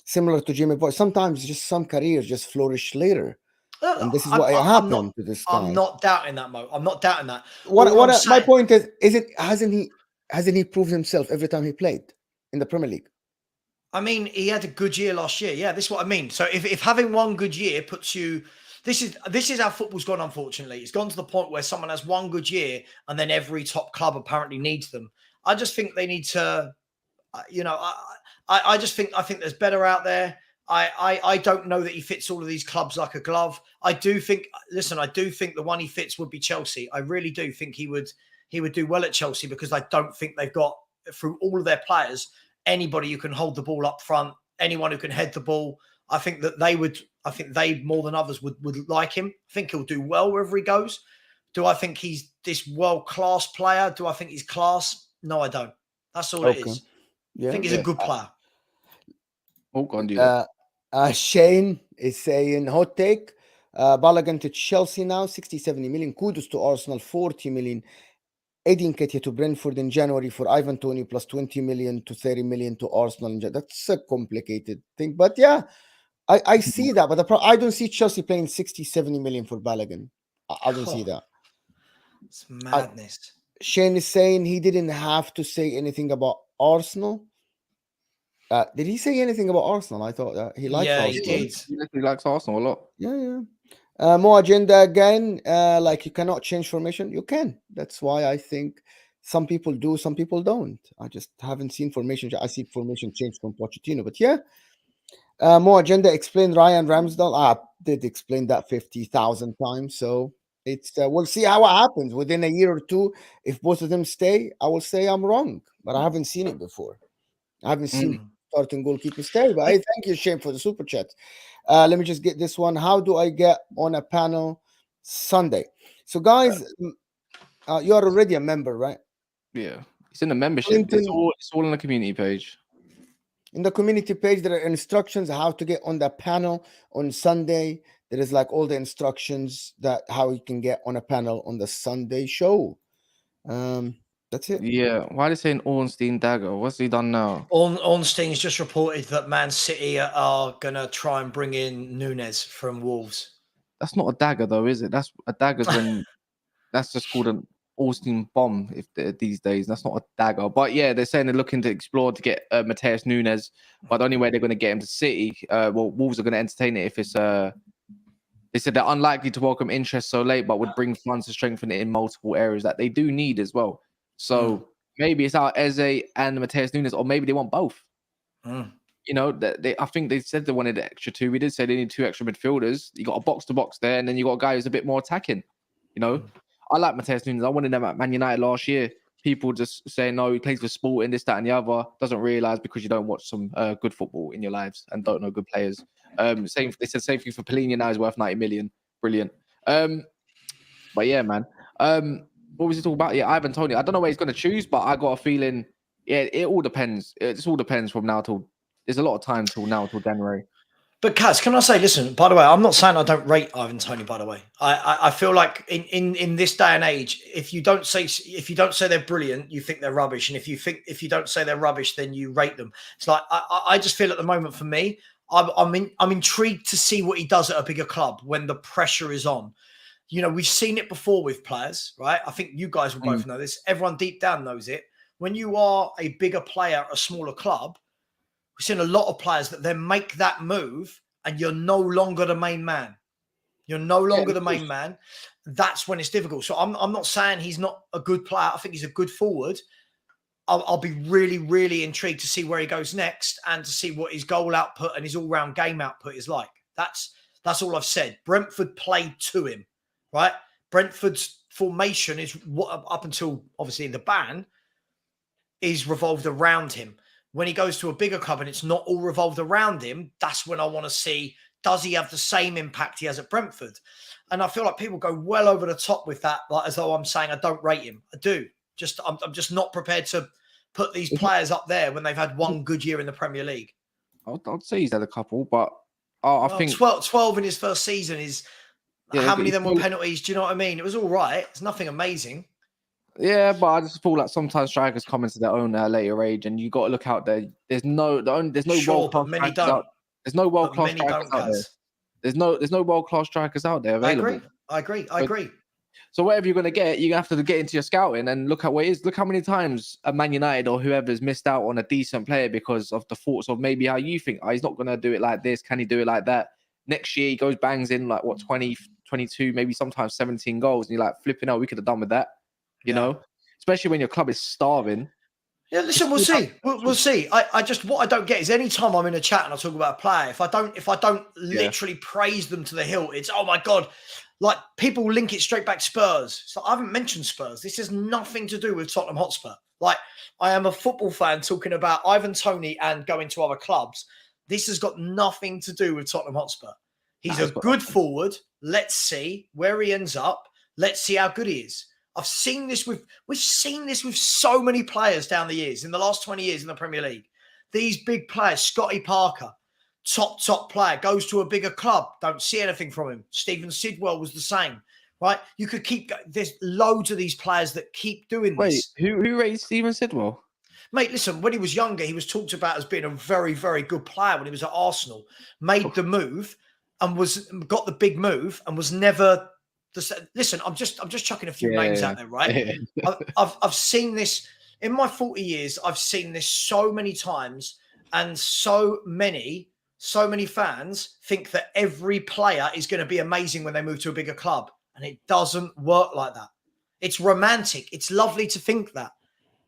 similar to Jimmy Boy. Sometimes just some careers just flourish later. And this is what happened to this guy. I'm not doubting that, Mo. I'm not doubting that. My point is hasn't he proved himself every time he played in the Premier League? I mean, he had a good year last year. Yeah, this is what I mean. So if having one good year puts you, this is how football's gone. Unfortunately, it's gone to the point where someone has one good year and then every top club apparently needs them. I just think they need to, I think there's better out there. I don't know that he fits all of these clubs like a glove. I do think the one he fits would be Chelsea. I really do think he would do well at Chelsea, because I don't think they've got, through all of their players, anybody who can hold the ball up front, anyone who can head the ball. I think they more than others would like him. I think he'll do well wherever he goes. Do I think he's this world-class player? Do I think he's class? No, I don't. That's all it is. Yeah, I think he's a good player. Shane is saying, hot take, Balogun to Chelsea now, 60-70 million. Kudos to Arsenal, 40 million. Eddie Nketiah to Brentford in January for Ivan Toney, plus 20 million to 30 million to Arsenal. That's a complicated thing. But yeah, I see that. But I don't see Chelsea paying 60-70 million for Balogun. I don't see that. It's madness. Shane is saying he didn't have to say anything about Arsenal. Did he say anything about Arsenal? I thought that he likes Arsenal. He did. He likes Arsenal a lot. Yeah. More agenda again. Like, you cannot change formation. You can. That's why I think some people do, some people don't. I just haven't seen formation. I see formation change from Pochettino. But yeah. More agenda. Explain Ryan Ramsdale. I did explain that 50,000 times. So it's we'll see how it happens within a year or two. If both of them stay, I will say I'm wrong. But I haven't seen it before. I haven't seen starting goalkeeper stay. But hey, thank you, Shane, for the super chat. Let me just get this one. How do I get on a panel Sunday? So, guys, you are already a member, right? Yeah, it's in the membership. It's all on the community page. In the community page, there are instructions how to get on the panel on Sunday. There is like all the instructions that how you can get on a panel on the Sunday show. That's it. Yeah. Why are they saying Ornstein dagger? What's he done now? Ornstein's just reported that Man City are going to try and bring in Nunez from Wolves. That's not a dagger, though, is it? That's a dagger's when that's just called an Ornstein bomb these days. That's not a dagger. But yeah, they're saying they're looking to explore to get Mateus Nunes. But the only way they're going to get him to City, Wolves are going to entertain it if it's they said they're unlikely to welcome interest so late, but would bring funds to strengthen it in multiple areas that they do need as well. So maybe it's out Eze and Mateus Nunes, or maybe they want both. You know, I think they said they wanted an extra two. We did say they need 2 extra midfielders. You got a box to box there, and then you got a guy who's a bit more attacking. You know, I like Mateus Nunes. I wanted them at Man United last year. People just say no, he plays for Sporting, this, that, and the other. Doesn't realize because you don't watch some good football in your lives and don't know good players. They said same thing for Palhinha. Now he's worth 90 million. Brilliant. But yeah, man. What was he talking about? Yeah, Ivan Toney. I don't know where he's going to choose, but I got a feeling. Yeah, it all depends. It all depends from now till. There's a lot of time till January. But Kaz, can I say, listen, by the way, I'm not saying I don't rate Ivan Toney, by the way. I feel like in this day and age, if you don't say they're brilliant, you think they're rubbish. And if you don't say they're rubbish, then you rate them. It's like I just feel at the moment for me, I'm intrigued to see what he does at a bigger club when the pressure is on. You know, we've seen it before with players, right? I think you guys will both know this. Everyone deep down knows it. When you are a bigger player at a smaller club, we've seen a lot of players that then make that move and you're no longer the main man. You're no longer the main man. That's when it's difficult. So I'm not saying he's not a good player. I think he's a good forward. I'll be really, really intrigued to see where he goes next and to see what his goal output and his all-round game output is like. That's all I've said. Brentford played to him, right? Brentford's formation is what up until obviously the ban is revolved around him. When he goes to a bigger club and it's not all revolved around him, that's when I want to see, does he have the same impact he has at Brentford? And I feel like people go well over the top with that, like as though I'm saying I don't rate him. I do. I'm just not prepared to put these players up there when they've had one good year in the Premier League. I'd say he's had a couple, but I think 12 in his first season is how many of them were penalties? Do you know what I mean? It was all right. It's nothing amazing. Yeah, but I just feel like sometimes strikers come into their own later age, and you got to look out there. There's no sure, but many don't. There's no world-class many strikers don't, out there. Kaz. There's no world-class strikers out there available. I agree. So whatever you're going to get, you have to get into your scouting and look at what it is. Look how many times a Man United or whoever's missed out on a decent player because of the thoughts of maybe how you think, oh, he's not going to do it like this. Can he do it like that? Next year, he goes bangs in like, 20, 22, maybe sometimes 17 goals. And you're like, flipping out, we could have done with that. You know? Especially when your club is starving. Yeah, listen, we'll see. We'll see. I just, what I don't get is any time I'm in a chat and I talk about a player, if I don't literally praise them to the hilt, it's, oh my God, like people link it straight back to Spurs. So I haven't mentioned Spurs. This has nothing to do with Tottenham Hotspur. Like, I am a football fan talking about Ivan Toney and going to other clubs. This has got nothing to do with Tottenham Hotspur. He's a good forward. Let's see where he ends up. Let's see how good he is. We've seen this with so many players down the years, in the last 20 years in the Premier League. These big players, Scotty Parker, top player, goes to a bigger club, don't see anything from him. Stephen Sidwell was the same, right? You could keep, there's loads of these players that keep doing this. Wait, who rated Stephen Sidwell? Mate, listen, when he was younger, he was talked about as being a very, very good player when he was at Arsenal, made the move and got the big move and was never... Listen, I'm just chucking a few names out there, right? I've seen this in my 40 years. I've seen this so many times, and so many fans think that every player is going to be amazing when they move to a bigger club, and it doesn't work like that. It's romantic. It's lovely to think that,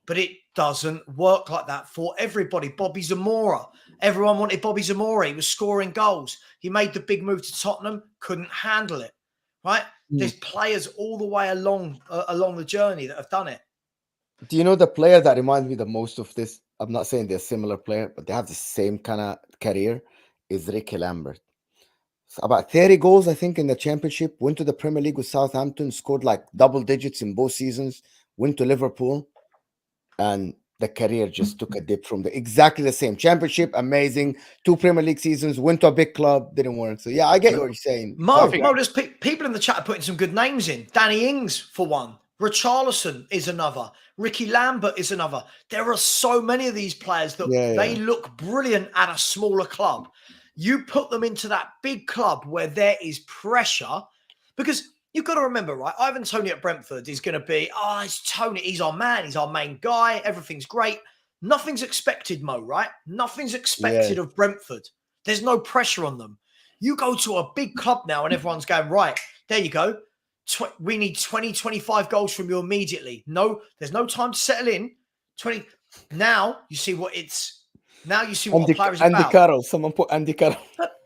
but it doesn't work like that for everybody. Bobby Zamora. Everyone wanted Bobby Zamora. He was scoring goals. He made the big move to Tottenham, couldn't handle it. Right? There's players all the way along the journey that have done it. Do you know the player that reminds me the most of this? I'm not saying they're a similar player, but they have the same kind of career, is Ricky Lambert. So about 30 goals, I think, in the championship, went to the Premier League with Southampton, scored like double digits in both seasons, went to Liverpool, and the career just took a dip from exactly the same. Championship, amazing. 2 Premier League seasons, went to a big club, didn't work. So yeah, I get what you're saying. Mo, there's people in the chat are putting some good names in. Danny Ings, for one. Richarlison is another. Ricky Lambert is another. There are so many of these players that they look brilliant at a smaller club. You put them into that big club where there is pressure, because you've got to remember, right? Ivan Toney at Brentford is going to be, it's Toney. He's our man. He's our main guy. Everything's great. Nothing's expected, Mo, right? Nothing's expected of Brentford. There's no pressure on them. You go to a big club now and everyone's going, right, there you go. We need 20, 25 goals from you immediately. No, there's no time to settle in. 20. Now you see what a player is about. Andy Carroll. Someone put Andy Carroll.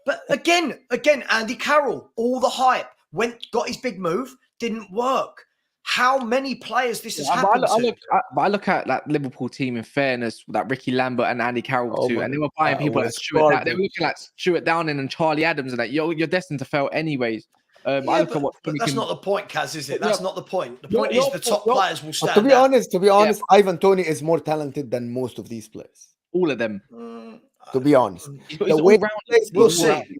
But again, Andy Carroll, all the hype, got his big move, didn't work. How many players this has happened to? I look at that Liverpool team, in fairness, that Ricky Lambert and Andy Carroll too, and they were buying people like Stuart Downing. They were looking like Stuart Downing and Charlie Adams, and that you're destined to fail anyways. But that's not the point, Kaz, is it? That's not the point. The point is the top players will stand. To be honest, Ivan Toney is more talented than most of these players. All of them. To be honest, we'll see.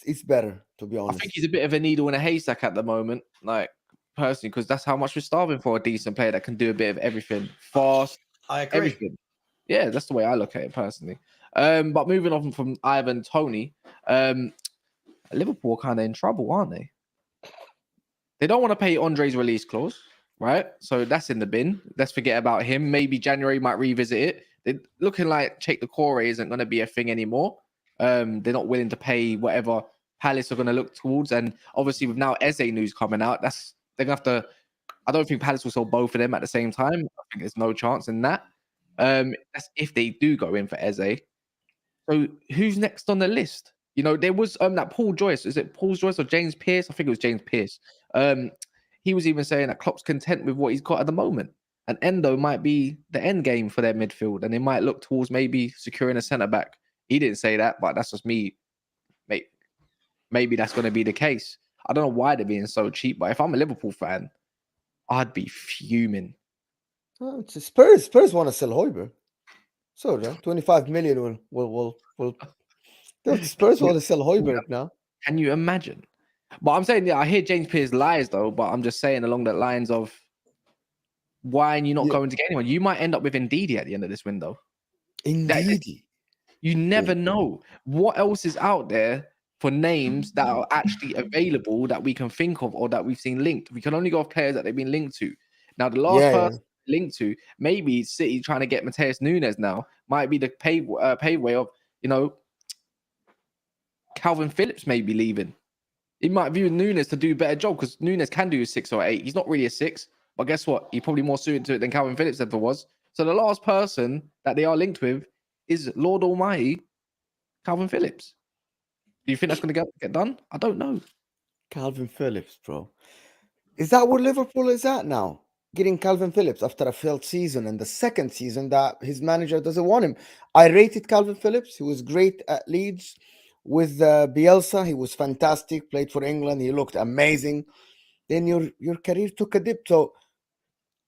It's better, to be honest. I think he's a bit of a needle in a haystack at the moment, like personally, because that's how much we're starving for a decent player that can do a bit of everything, fast. I agree. Everything. Yeah, that's the way I look at it personally. But moving on from Ivan Toney, Liverpool are kind of in trouble, aren't they? They don't want to pay Andre's release clause, right? So that's in the bin. Let's forget about him. Maybe January might revisit it. They're looking like Takeover isn't going to be a thing anymore. They're not willing to pay whatever Palace are going to look towards. And obviously with now Eze news coming out, they're going to have to... I don't think Palace will sell both of them at the same time. I think there's no chance in that. That's if they do go in for Eze. So who's next on the list? You know, there was that Paul Joyce. Is it Paul Joyce or James Pearce? I think it was James Pearce. He was even saying that Klopp's content with what he's got at the moment. And Endo might be the end game for their midfield. And they might look towards maybe securing a centre-back. He didn't say that, but that's just me. Maybe that's going to be the case. I don't know why they're being so cheap, but if I'm a Liverpool fan, I'd be fuming. Oh, it's Spurs. Spurs want to sell Højbjerg. So, 25 million will Spurs want to sell Højbjerg now. Can you imagine? But I'm saying, I hear James Pearce lies though, but I'm just saying along the lines of why are you not going to get anyone? You might end up with Ndidi at the end of this window. Ndidi. You never know what else is out there for names that are actually available that we can think of or that we've seen linked. We can only go off players that they've been linked to. Now, the last person linked to, maybe City trying to get Mateus Nunes now might be the paveway of, you know, Kalvin Phillips may be leaving. He might view Nunes to do a better job because Nunes can do a 6 or 8. He's not really a 6, but guess what? He's probably more suited to it than Kalvin Phillips ever was. So the last person that they are linked with is Lord Almighty, Kalvin Phillips. Do you think that's going to get done? I don't know. Kalvin Phillips, bro. Is that where Liverpool is at now? Getting Kalvin Phillips after a failed season and the second season that his manager doesn't want him. I rated Kalvin Phillips. He was great at Leeds with Bielsa. He was fantastic. Played for England. He looked amazing. Then your career took a dip. So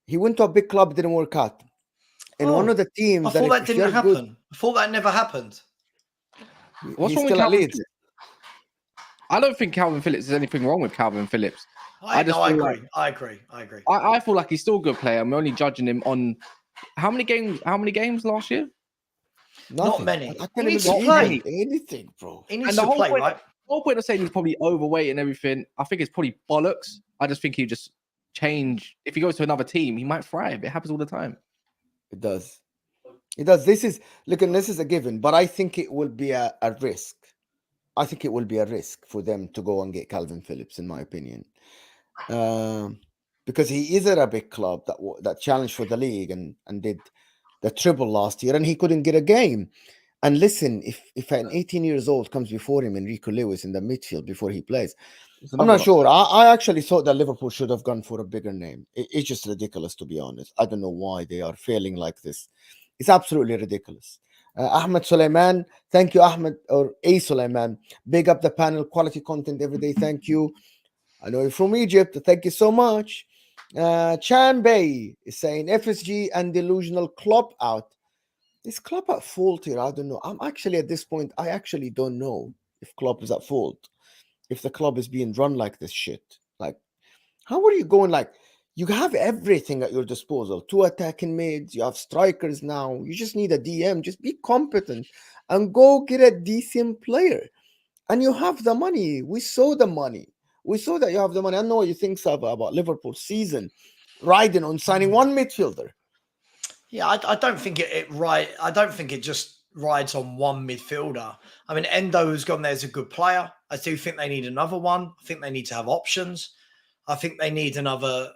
he went to a big club, didn't work out. And one of the teams I thought that didn't happen. I thought that never happened. What's wrong with Kalvin Phillips? I don't think Kalvin Phillips. There's anything wrong with Kalvin Phillips. I agree. I feel like he's still a good player. I'm only judging him on how many games last year? Not many. I can't even play anything, bro. He needs to play, right? The whole point of saying he's probably overweight and everything, I think it's probably bollocks. I just think he just change. If he goes to another team, he might thrive. It happens all the time. It does. It does. This is a given, but I think it will be a risk. I think it will be a risk for them to go and get Kalvin Phillips, in my opinion. Because he is at a big club that challenged for the league and did the treble last year, and he couldn't get a game. And listen, if an 18 years old comes before him, Enrico Lewis in the midfield before he plays, I'm not sure. I actually thought that Liverpool should have gone for a bigger name. It's just ridiculous, to be honest. I don't know why they are failing like this. It's absolutely ridiculous. Ahmed Suleiman, thank you, Ahmed, or A Suleiman. Big up the panel, quality content every day. Thank you. I know you're from Egypt. Thank you so much. Chan Bay is saying FSG and delusional Klopp out. Is Klopp at fault here? I don't know. I'm actually at this point, I actually don't know if Klopp is at fault. If the club is being run like this shit. Like, how are you going? Like, you have everything at your disposal. 2 attacking mids. You have strikers now. You just need a DM. Just be competent and go get a decent player. And you have the money. We saw the money. We saw that you have the money. I know what you think, Saba, about Liverpool's season riding on signing one midfielder. Yeah, I don't think I don't think it just rides on one midfielder. I mean, Endo has gone there as a good player. I do think they need another one. I think they need to have options. I think they need another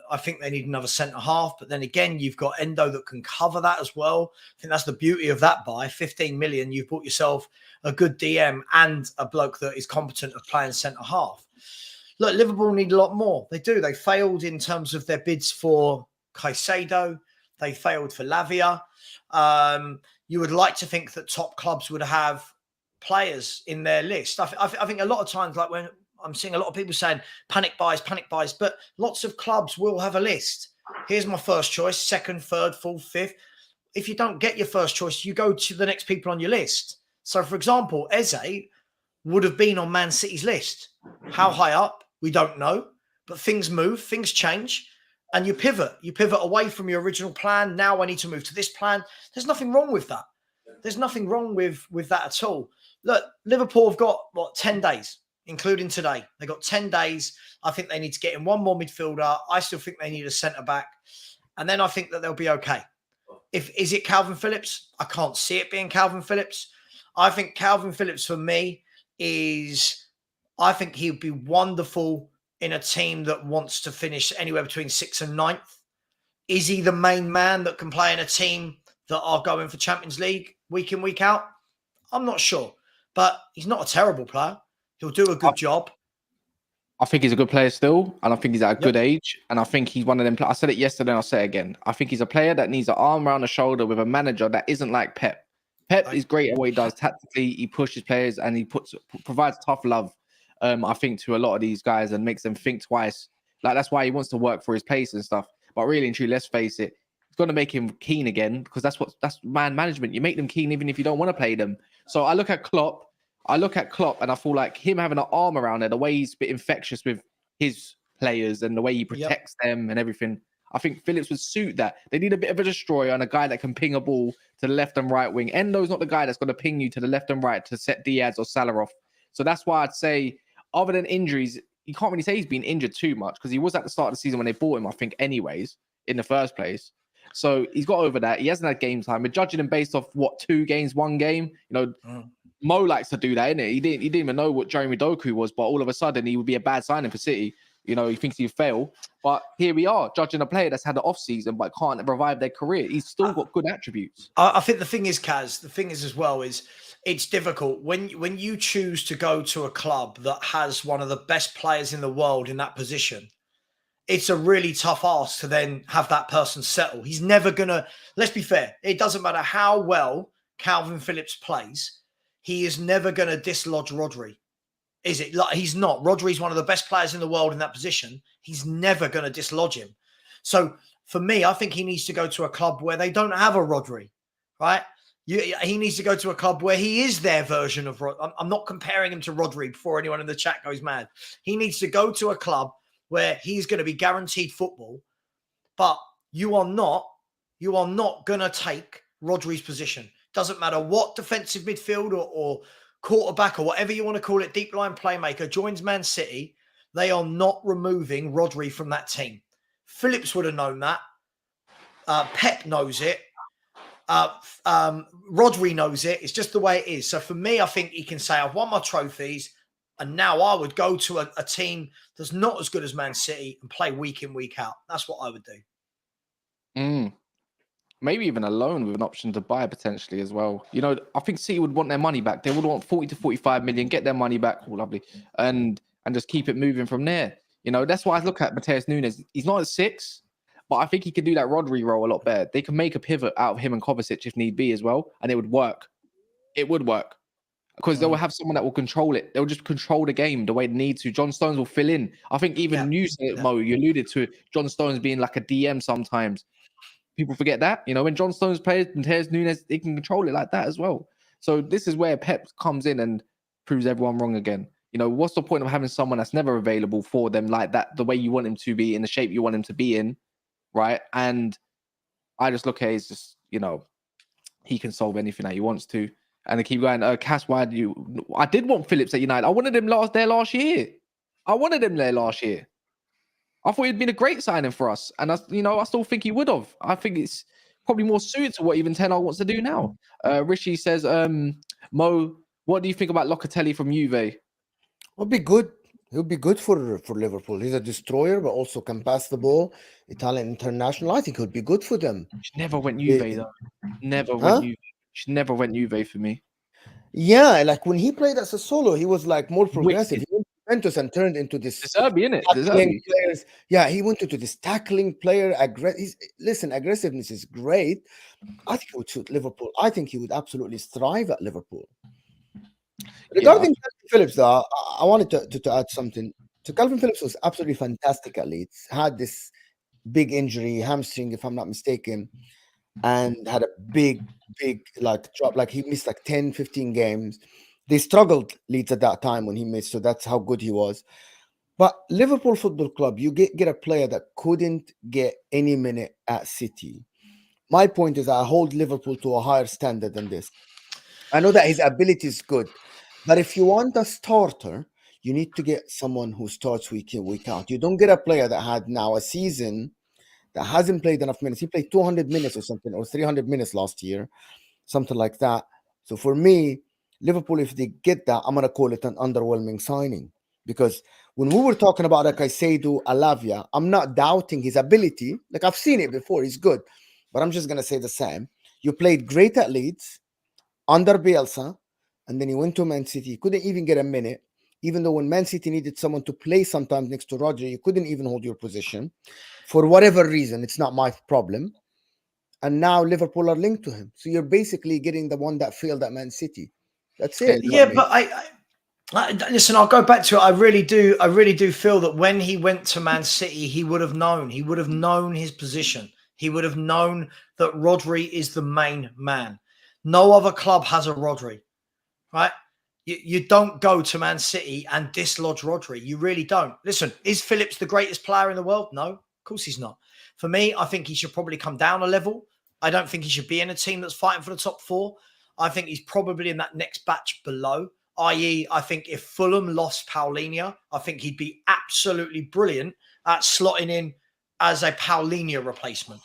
centre half. But then again, you've got Endo that can cover that as well. I think that's the beauty of that buy. 15 million, you've bought yourself a good DM and a bloke that is competent of playing centre half. Look, Liverpool need a lot more. They do. They failed in terms of their bids for Caicedo. They failed for Lavia. You would like to think that top clubs would have players in their list. I think a lot of times, like when I'm seeing a lot of people saying panic buys, but lots of clubs will have a list. Here's my first choice, second, third, fourth, fifth. If you don't get your first choice, you go to the next people on your list. So, for example, Eze would have been on Man City's list. How high up? We don't know. But things move, things change, and you pivot. You pivot away from your original plan. Now I need to move to this plan. There's nothing wrong with that. There's nothing wrong with that at all. Look, Liverpool have got, 10 days, including today. They've got 10 days. I think they need to get in one more midfielder. I still think they need a centre-back. And then I think that they'll be okay. Is it Kalvin Phillips? I can't see it being Kalvin Phillips. I think Kalvin Phillips, for me, I think he would be wonderful in a team that wants to finish anywhere between 6th and 9th. Is he the main man that can play in a team that are going for Champions League week in, week out? I'm not sure. But he's not a terrible player. He'll do a good job. I think he's a good player still, and I think he's at a good age. And I think he's one of them. I said it yesterday, and I'll say it again. I think he's a player that needs an arm around the shoulder with a manager that isn't like Pep. Pep is great at what he does tactically. He pushes players and he provides tough love, I think, to a lot of these guys and makes them think twice. Like, that's why he wants to work for his pace and stuff. But really and truly, let's face it, it's going to make him keen again, because that's man management. You make them keen even if you don't want to play them. So I look at Klopp and I feel like him having an arm around there, the way he's a bit infectious with his players and the way he protects them and everything. I think Phillips would suit that. They need a bit of a destroyer and a guy that can ping a ball to the left and right wing. Endo's not the guy that's going to ping you to the left and right to set Diaz or Salah off. So that's why I'd say, other than injuries, you can't really say he's been injured too much because he was at the start of the season when they bought him, I think, anyways, in the first place. So he's got over that. He hasn't had game time. We're judging him based off, 2 games, 1 game. Mo likes to do that, innit? He didn't even know what Jeremy Doku was, but all of a sudden he would be a bad signing for City. He thinks he'd fail. But here we are, judging a player that's had an off-season but can't revive their career. He's still got good attributes. I think the thing is, Kaz, as well is it's difficult when you choose to go to a club that has one of the best players in the world in that position. It's a really tough ask to then have that person settle. He's never going to, let's be fair, it doesn't matter how well Kalvin Phillips plays, he is never going to dislodge Rodri. Is it? Like, he's not. Rodri's one of the best players in the world in that position. He's never going to dislodge him. So for me, I think he needs to go to a club where they don't have a Rodri, right? He needs to go to a club where he is their version of Rodri. I'm not comparing him to Rodri before anyone in the chat goes mad. He needs to go to a club where he's going to be guaranteed football, but you are not going to take Rodri's position. Doesn't matter what defensive midfield or quarterback or whatever you want to call it, deep line playmaker joins Man City, they are not removing Rodri from that team. Phillips would have known that. Pep knows it. Rodri knows it. It's just the way it is. So for me, I think he can say, I've won my trophies, and now I would go to a team that's not as good as Man City and play week in, week out. That's what I would do. Maybe even a loan with an option to buy potentially as well. I think City would want their money back. They would want 40 to 45 million, get their money back. Oh, lovely. And just keep it moving from there. That's why I look at Matheus Nunes. He's not a 6, but I think he could do that Rodri role a lot better. They can make a pivot out of him and Kovacic if need be as well. And it would work. It would work. Because they will have someone that will control it. They'll just control the game the way they need to. John Stones will fill in. I think even Mo, you alluded to it, John Stones being like a DM sometimes. People forget that. When John Stones plays and Matheus Nunes, they can control it like that as well. So this is where Pep comes in and proves everyone wrong again. What's the point of having someone that's never available for them like that, the way you want him to be, in the shape you want him to be in, right? And I just look at it as just, he can solve anything that he wants to. And they keep going, Cass, why do you... I did want Phillips at United. I wanted him there last year. I thought he'd been a great signing for us. And, I still think he would have. I think it's probably more suited to what even Ten Hag wants to do now. Rishi says, Mo, what do you think about Locatelli from Juve? He'll be good. He'll be good for Liverpool. He's a destroyer, but also can pass the ball. Italian international. I think he'll be good for them. She never went Juve, though. Never went Juve for me. Yeah, like when he played as a solo, he was like more progressive. He went to Juventus and turned into this tackling players. Yeah, he went into this tackling player. Listen, aggressiveness is great. I think he would suit Liverpool. I think he would absolutely thrive at Liverpool. Regarding Kalvin Phillips, though, I wanted to add something. So Kalvin Phillips was absolutely fantastic at Leeds. Had this big injury, hamstring, if I'm not mistaken, and had a big drop. Like he missed 10, 15 games. They struggled, Leeds, at that time when he missed. So that's how good he was. But Liverpool Football Club, you get a player that couldn't get any minute at City. My point is I hold Liverpool to a higher standard than this. I know that his ability is good. But if you want a starter, you need to get someone who starts week in, week out. You don't get a player that had now a season that hasn't played enough minutes. He played 200 minutes or something, or 300 minutes last year, something like that. So for me, Liverpool, if they get that, I'm going to call it an underwhelming signing. Because when we were talking about Caicedo, Alavia, I'm not doubting his ability. Like, I've seen it before. He's good. But I'm just going to say the same. You played great at Leeds, under Bielsa, and then he went to Man City. He couldn't even get a minute. Even though when Man City needed someone to play sometimes next to Roger, you couldn't even hold your position. For whatever reason, it's not my problem. And now Liverpool are linked to him. So you're basically getting the one that failed at Man City. That's it. Yeah, but I listen, I'll go back to it. I really do feel that when he went to Man City, he would have known his position. He would have known that Rodri is the main man. No other club has a Rodri, right? You don't go to Man City and dislodge Rodri. You really don't. Listen, is Phillips the greatest player in the world? No, of course he's not. For me, I think he should probably come down a level. I don't think he should be in a team that's fighting for the top 4. I think he's probably in that next batch below, i.e. I think if Fulham lost Paulinho, I think he'd be absolutely brilliant at slotting in as a Paulinho replacement.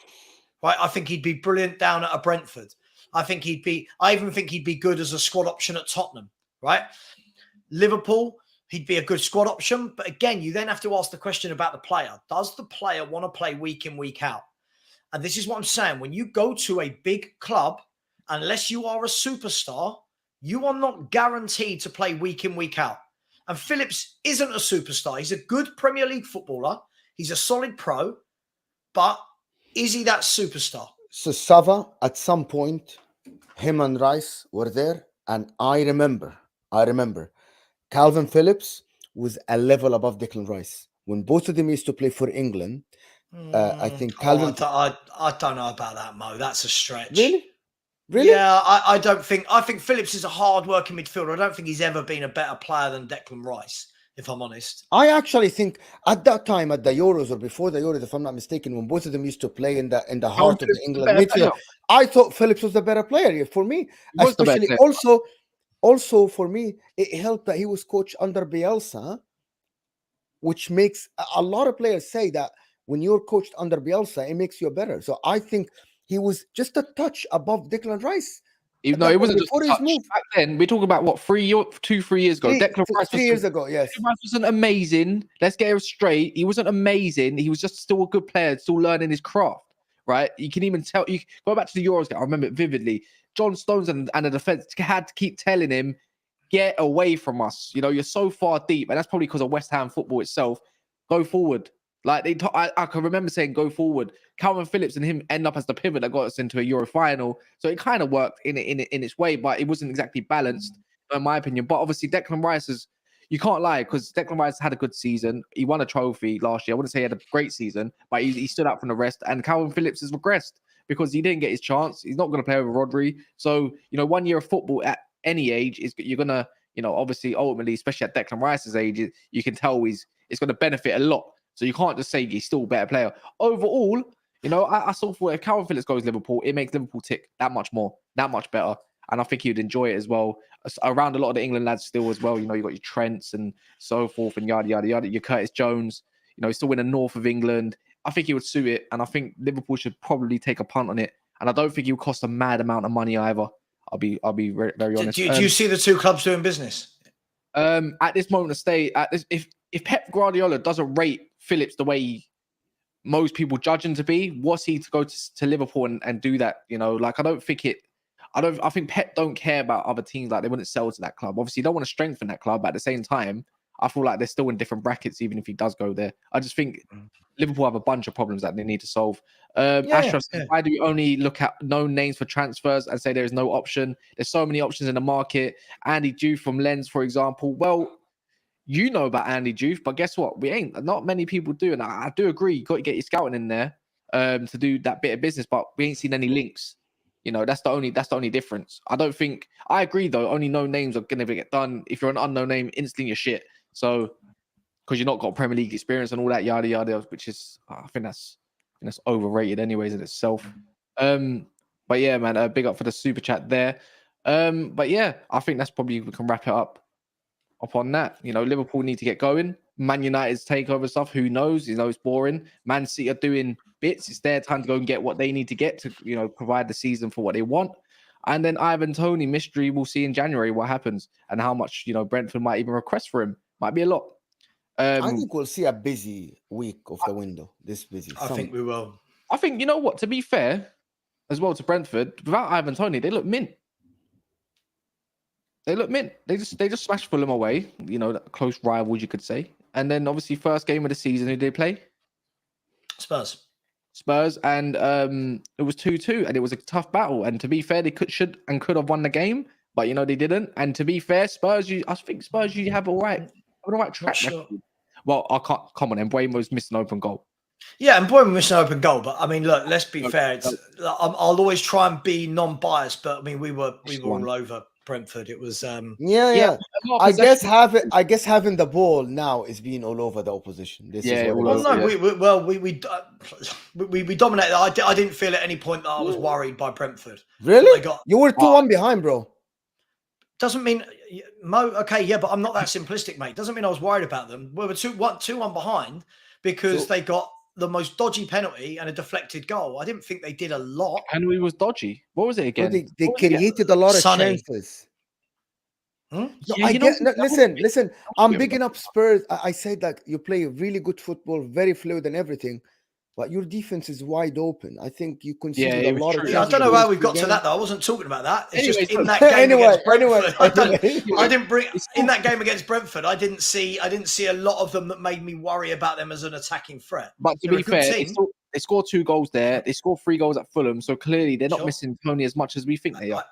Right? I think he'd be brilliant down at a Brentford. I even think he'd be good as a squad option at Tottenham, right? Liverpool, he'd be a good squad option. But again, you then have to ask the question about the player. Does the player want to play week in, week out? And this is what I'm saying. When you go to a big club, unless you are a superstar, you are not guaranteed to play week in, week out. And Phillips isn't a superstar. He's a good Premier League footballer. He's a solid pro. But is he that superstar? So Sava, at some point, him and Rice were there. And I remember, Kalvin Phillips was a level above Declan Rice. When both of them used to play for England, I think Kalvin... I don't know about that, Mo. That's a stretch. Really? Yeah, I don't think... I think Phillips is a hard-working midfielder. I don't think he's ever been a better player than Declan Rice, if I'm honest. I actually think at that time, at the Euros or before the Euros, if I'm not mistaken, when both of them used to play in the heart of the England midfield, I thought Phillips was the better player. For me, especially also for me, it helped that he was coached under Bielsa, which makes a lot of players say that when you're coached under Bielsa, it makes you better. So I think he was just a touch above Declan Rice. Even though it wasn't just a touch. Back then, we're talking about what, 3 years ago. Declan Rice 3 years ago, yes. Declan Rice wasn't amazing. Let's get it straight. He wasn't amazing. He was just still a good player, still learning his craft, right? You can even tell. You go back to the Euros. I remember it vividly. John Stones and the defense had to keep telling him, "Get away from us. You know, you're so far deep," and that's probably because of West Ham football itself. Go forward. Like I can remember saying, "Go forward." Kalvin Phillips and him end up as the pivot that got us into a Euro final, so it kind of worked in its way, but it wasn't exactly balanced, in my opinion. But obviously, Declan Rice you can't lie, because Declan Rice had a good season. He won a trophy last year. I wouldn't say he had a great season, but he stood out from the rest. And Kalvin Phillips has regressed because he didn't get his chance. He's not going to play over Rodri. So 1 year of football at any age you're gonna, obviously, ultimately, especially at Declan Rice's age, you can tell it's going to benefit a lot. So you can't just say he's still a better player. Overall, I sort of thought if Kalvin Phillips goes Liverpool, it makes Liverpool tick that much more, that much better. And I think he'd enjoy it as well. Around a lot of the England lads still as well. You got your Trents and so forth and yada, yada, yada. Your Curtis Jones, he's still in the north of England. I think he would suit it. And I think Liverpool should probably take a punt on it. And I don't think he would cost a mad amount of money either. I'll be very, very honest. Do you see the two clubs doing business? At this moment of state, if Pep Guardiola doesn't rate Phillips the way most people judge him to be, what's he to go to Liverpool and do that? I think Pep don't care about other teams. Like, they wouldn't sell to that club. Obviously, you don't want to strengthen that club, but at the same time, I feel like they're still in different brackets, even if he does go there. I just think Liverpool have a bunch of problems that they need to solve. Why do we only look at known names for transfers and say there is no option? There's so many options in the market. Andy Diouf from Lens, for example. Well, you know about Andy Diouf, but guess what? Not many people do. And I do agree, you got to get your scouting in there to do that bit of business, but we ain't seen any links. That's the only difference. I agree though, only known names are gonna get done. If you're an unknown name, instantly you're shit. So because you're not got Premier League experience and all that yada yada, which is I think that's overrated anyways in itself. But yeah, man, big up for the super chat there. But yeah, I think that's probably, we can wrap it up upon that. Liverpool need to get going. Man United's takeover stuff, who knows? It's boring. Man City are doing bits. It's their time to go and get what they need to get to, provide the season for what they want. And then Ivan Toney mystery, we'll see in January what happens and how much, Brentford might even request for him. Might be a lot. I think we'll see a busy week of the window. This busy. I think we will. I think, you know what, to be fair, as well to Brentford, without Ivan Toney, they look mint. They just smashed Fulham away, close rivals, you could say. And then obviously first game of the season, who did they play? Spurs, and it was 2-2, and it was a tough battle. And to be fair, they should have won the game, but they didn't. And to be fair, I think Spurs you have all right track record. Well, I can't. Come on, and Mbeumo's missed an open goal. Yeah, and Mbeumo missed an open goal, but I mean, look, let's be fair. I'll always try and be non-biased, but I mean, we were all over Brentford. It was yeah. I guess having the ball now is being all over the opposition. This is what we dominated. I didn't feel at any point that I was worried by Brentford. Really? You were 2-1 behind, bro. Doesn't mean okay, yeah, but I'm not that simplistic, mate. Doesn't mean I was worried about them. We were 2-1 behind because they got the most dodgy penalty and a deflected goal. I didn't think they did a lot. Henry was dodgy. What was it again? They created a lot of chances. No, listen. I'm bigging up Spurs. I said that you play really good football, very fluid and everything, but your defense is wide open. I think you conceded a lot of chances. I don't know how we got to that, though. I wasn't talking about that. It's just in that game against Brentford. I didn't bring in that game against Brentford. I didn't see a lot of them that made me worry about them as an attacking threat. But to be fair, they scored 2 goals there. They scored 3 goals at Fulham, so clearly they're not missing Toney as much as we think they are.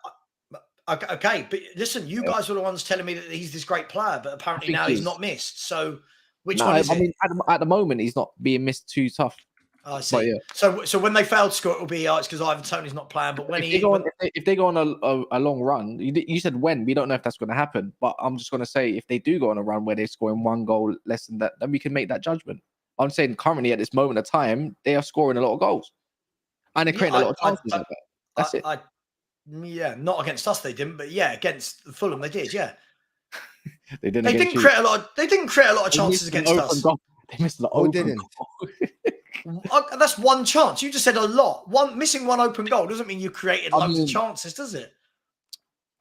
Okay, but listen, you guys were the ones telling me that he's this great player, but apparently now he's not missed. So which one is it? I mean, at the moment, he's not being missed too tough. I see. So when they failed to score, it'll be it's because Ivan Toney's not playing. But when if they go on a long run, you said when, we don't know if that's going to happen. But I'm just going to say if they do go on a run where they're scoring 1 goal less than that, then we can make that judgment. I'm saying currently at this moment of time, they are scoring a lot of goals and they're creating a lot of chances. That's it. Yeah, not against us they didn't, but yeah, against Fulham they did. Yeah, they didn't. They didn't create a lot of chances against us. They missed the open goal. That's one chance. You just said a lot. Missing one open goal doesn't mean you created loads of chances, does it?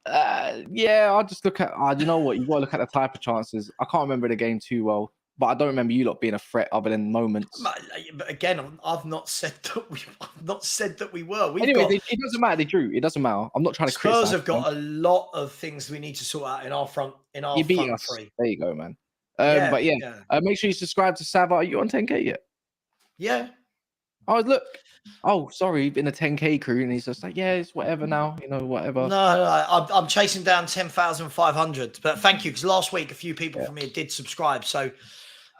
Yeah, I'll just look at. You know what? You got to look at the type of chances. I can't remember the game too well, but I don't remember you lot being a threat other than moments. But again, I've not said that we were. Anyway, it doesn't matter. They drew. It doesn't matter. I'm not trying to. Spurs have got a lot of things we need to sort out in our front. You're beating us. Three. There you go, man. But make sure you subscribe to Sava. Are you on 10K yet? Yeah. Oh, look. Oh, sorry, in a 10K crew, and he's just like, yeah, it's whatever now, whatever. No, I'm chasing down 10,500. But thank you, because last week a few people from here did subscribe. So,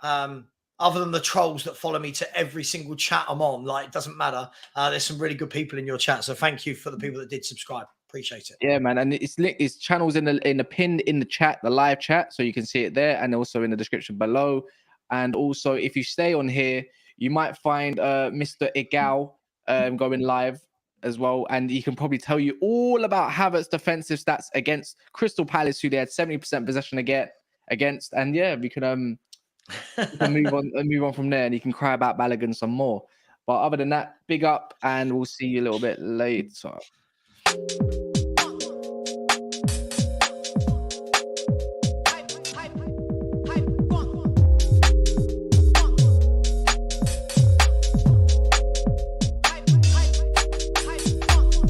other than the trolls that follow me to every single chat I'm on, it doesn't matter. There's some really good people in your chat. So thank you for the people that did subscribe. Appreciate it. Yeah, man, and it's channels in the pinned in the chat, the live chat, so you can see it there, and also in the description below. And also, if you stay on here, you might find Mr. Igal going live as well, and he can probably tell you all about Havertz's defensive stats against Crystal Palace, who they had 70% possession against, and yeah, we can move on from there, and you can cry about Balogun some more. But other than that, big up, and we'll see you a little bit later.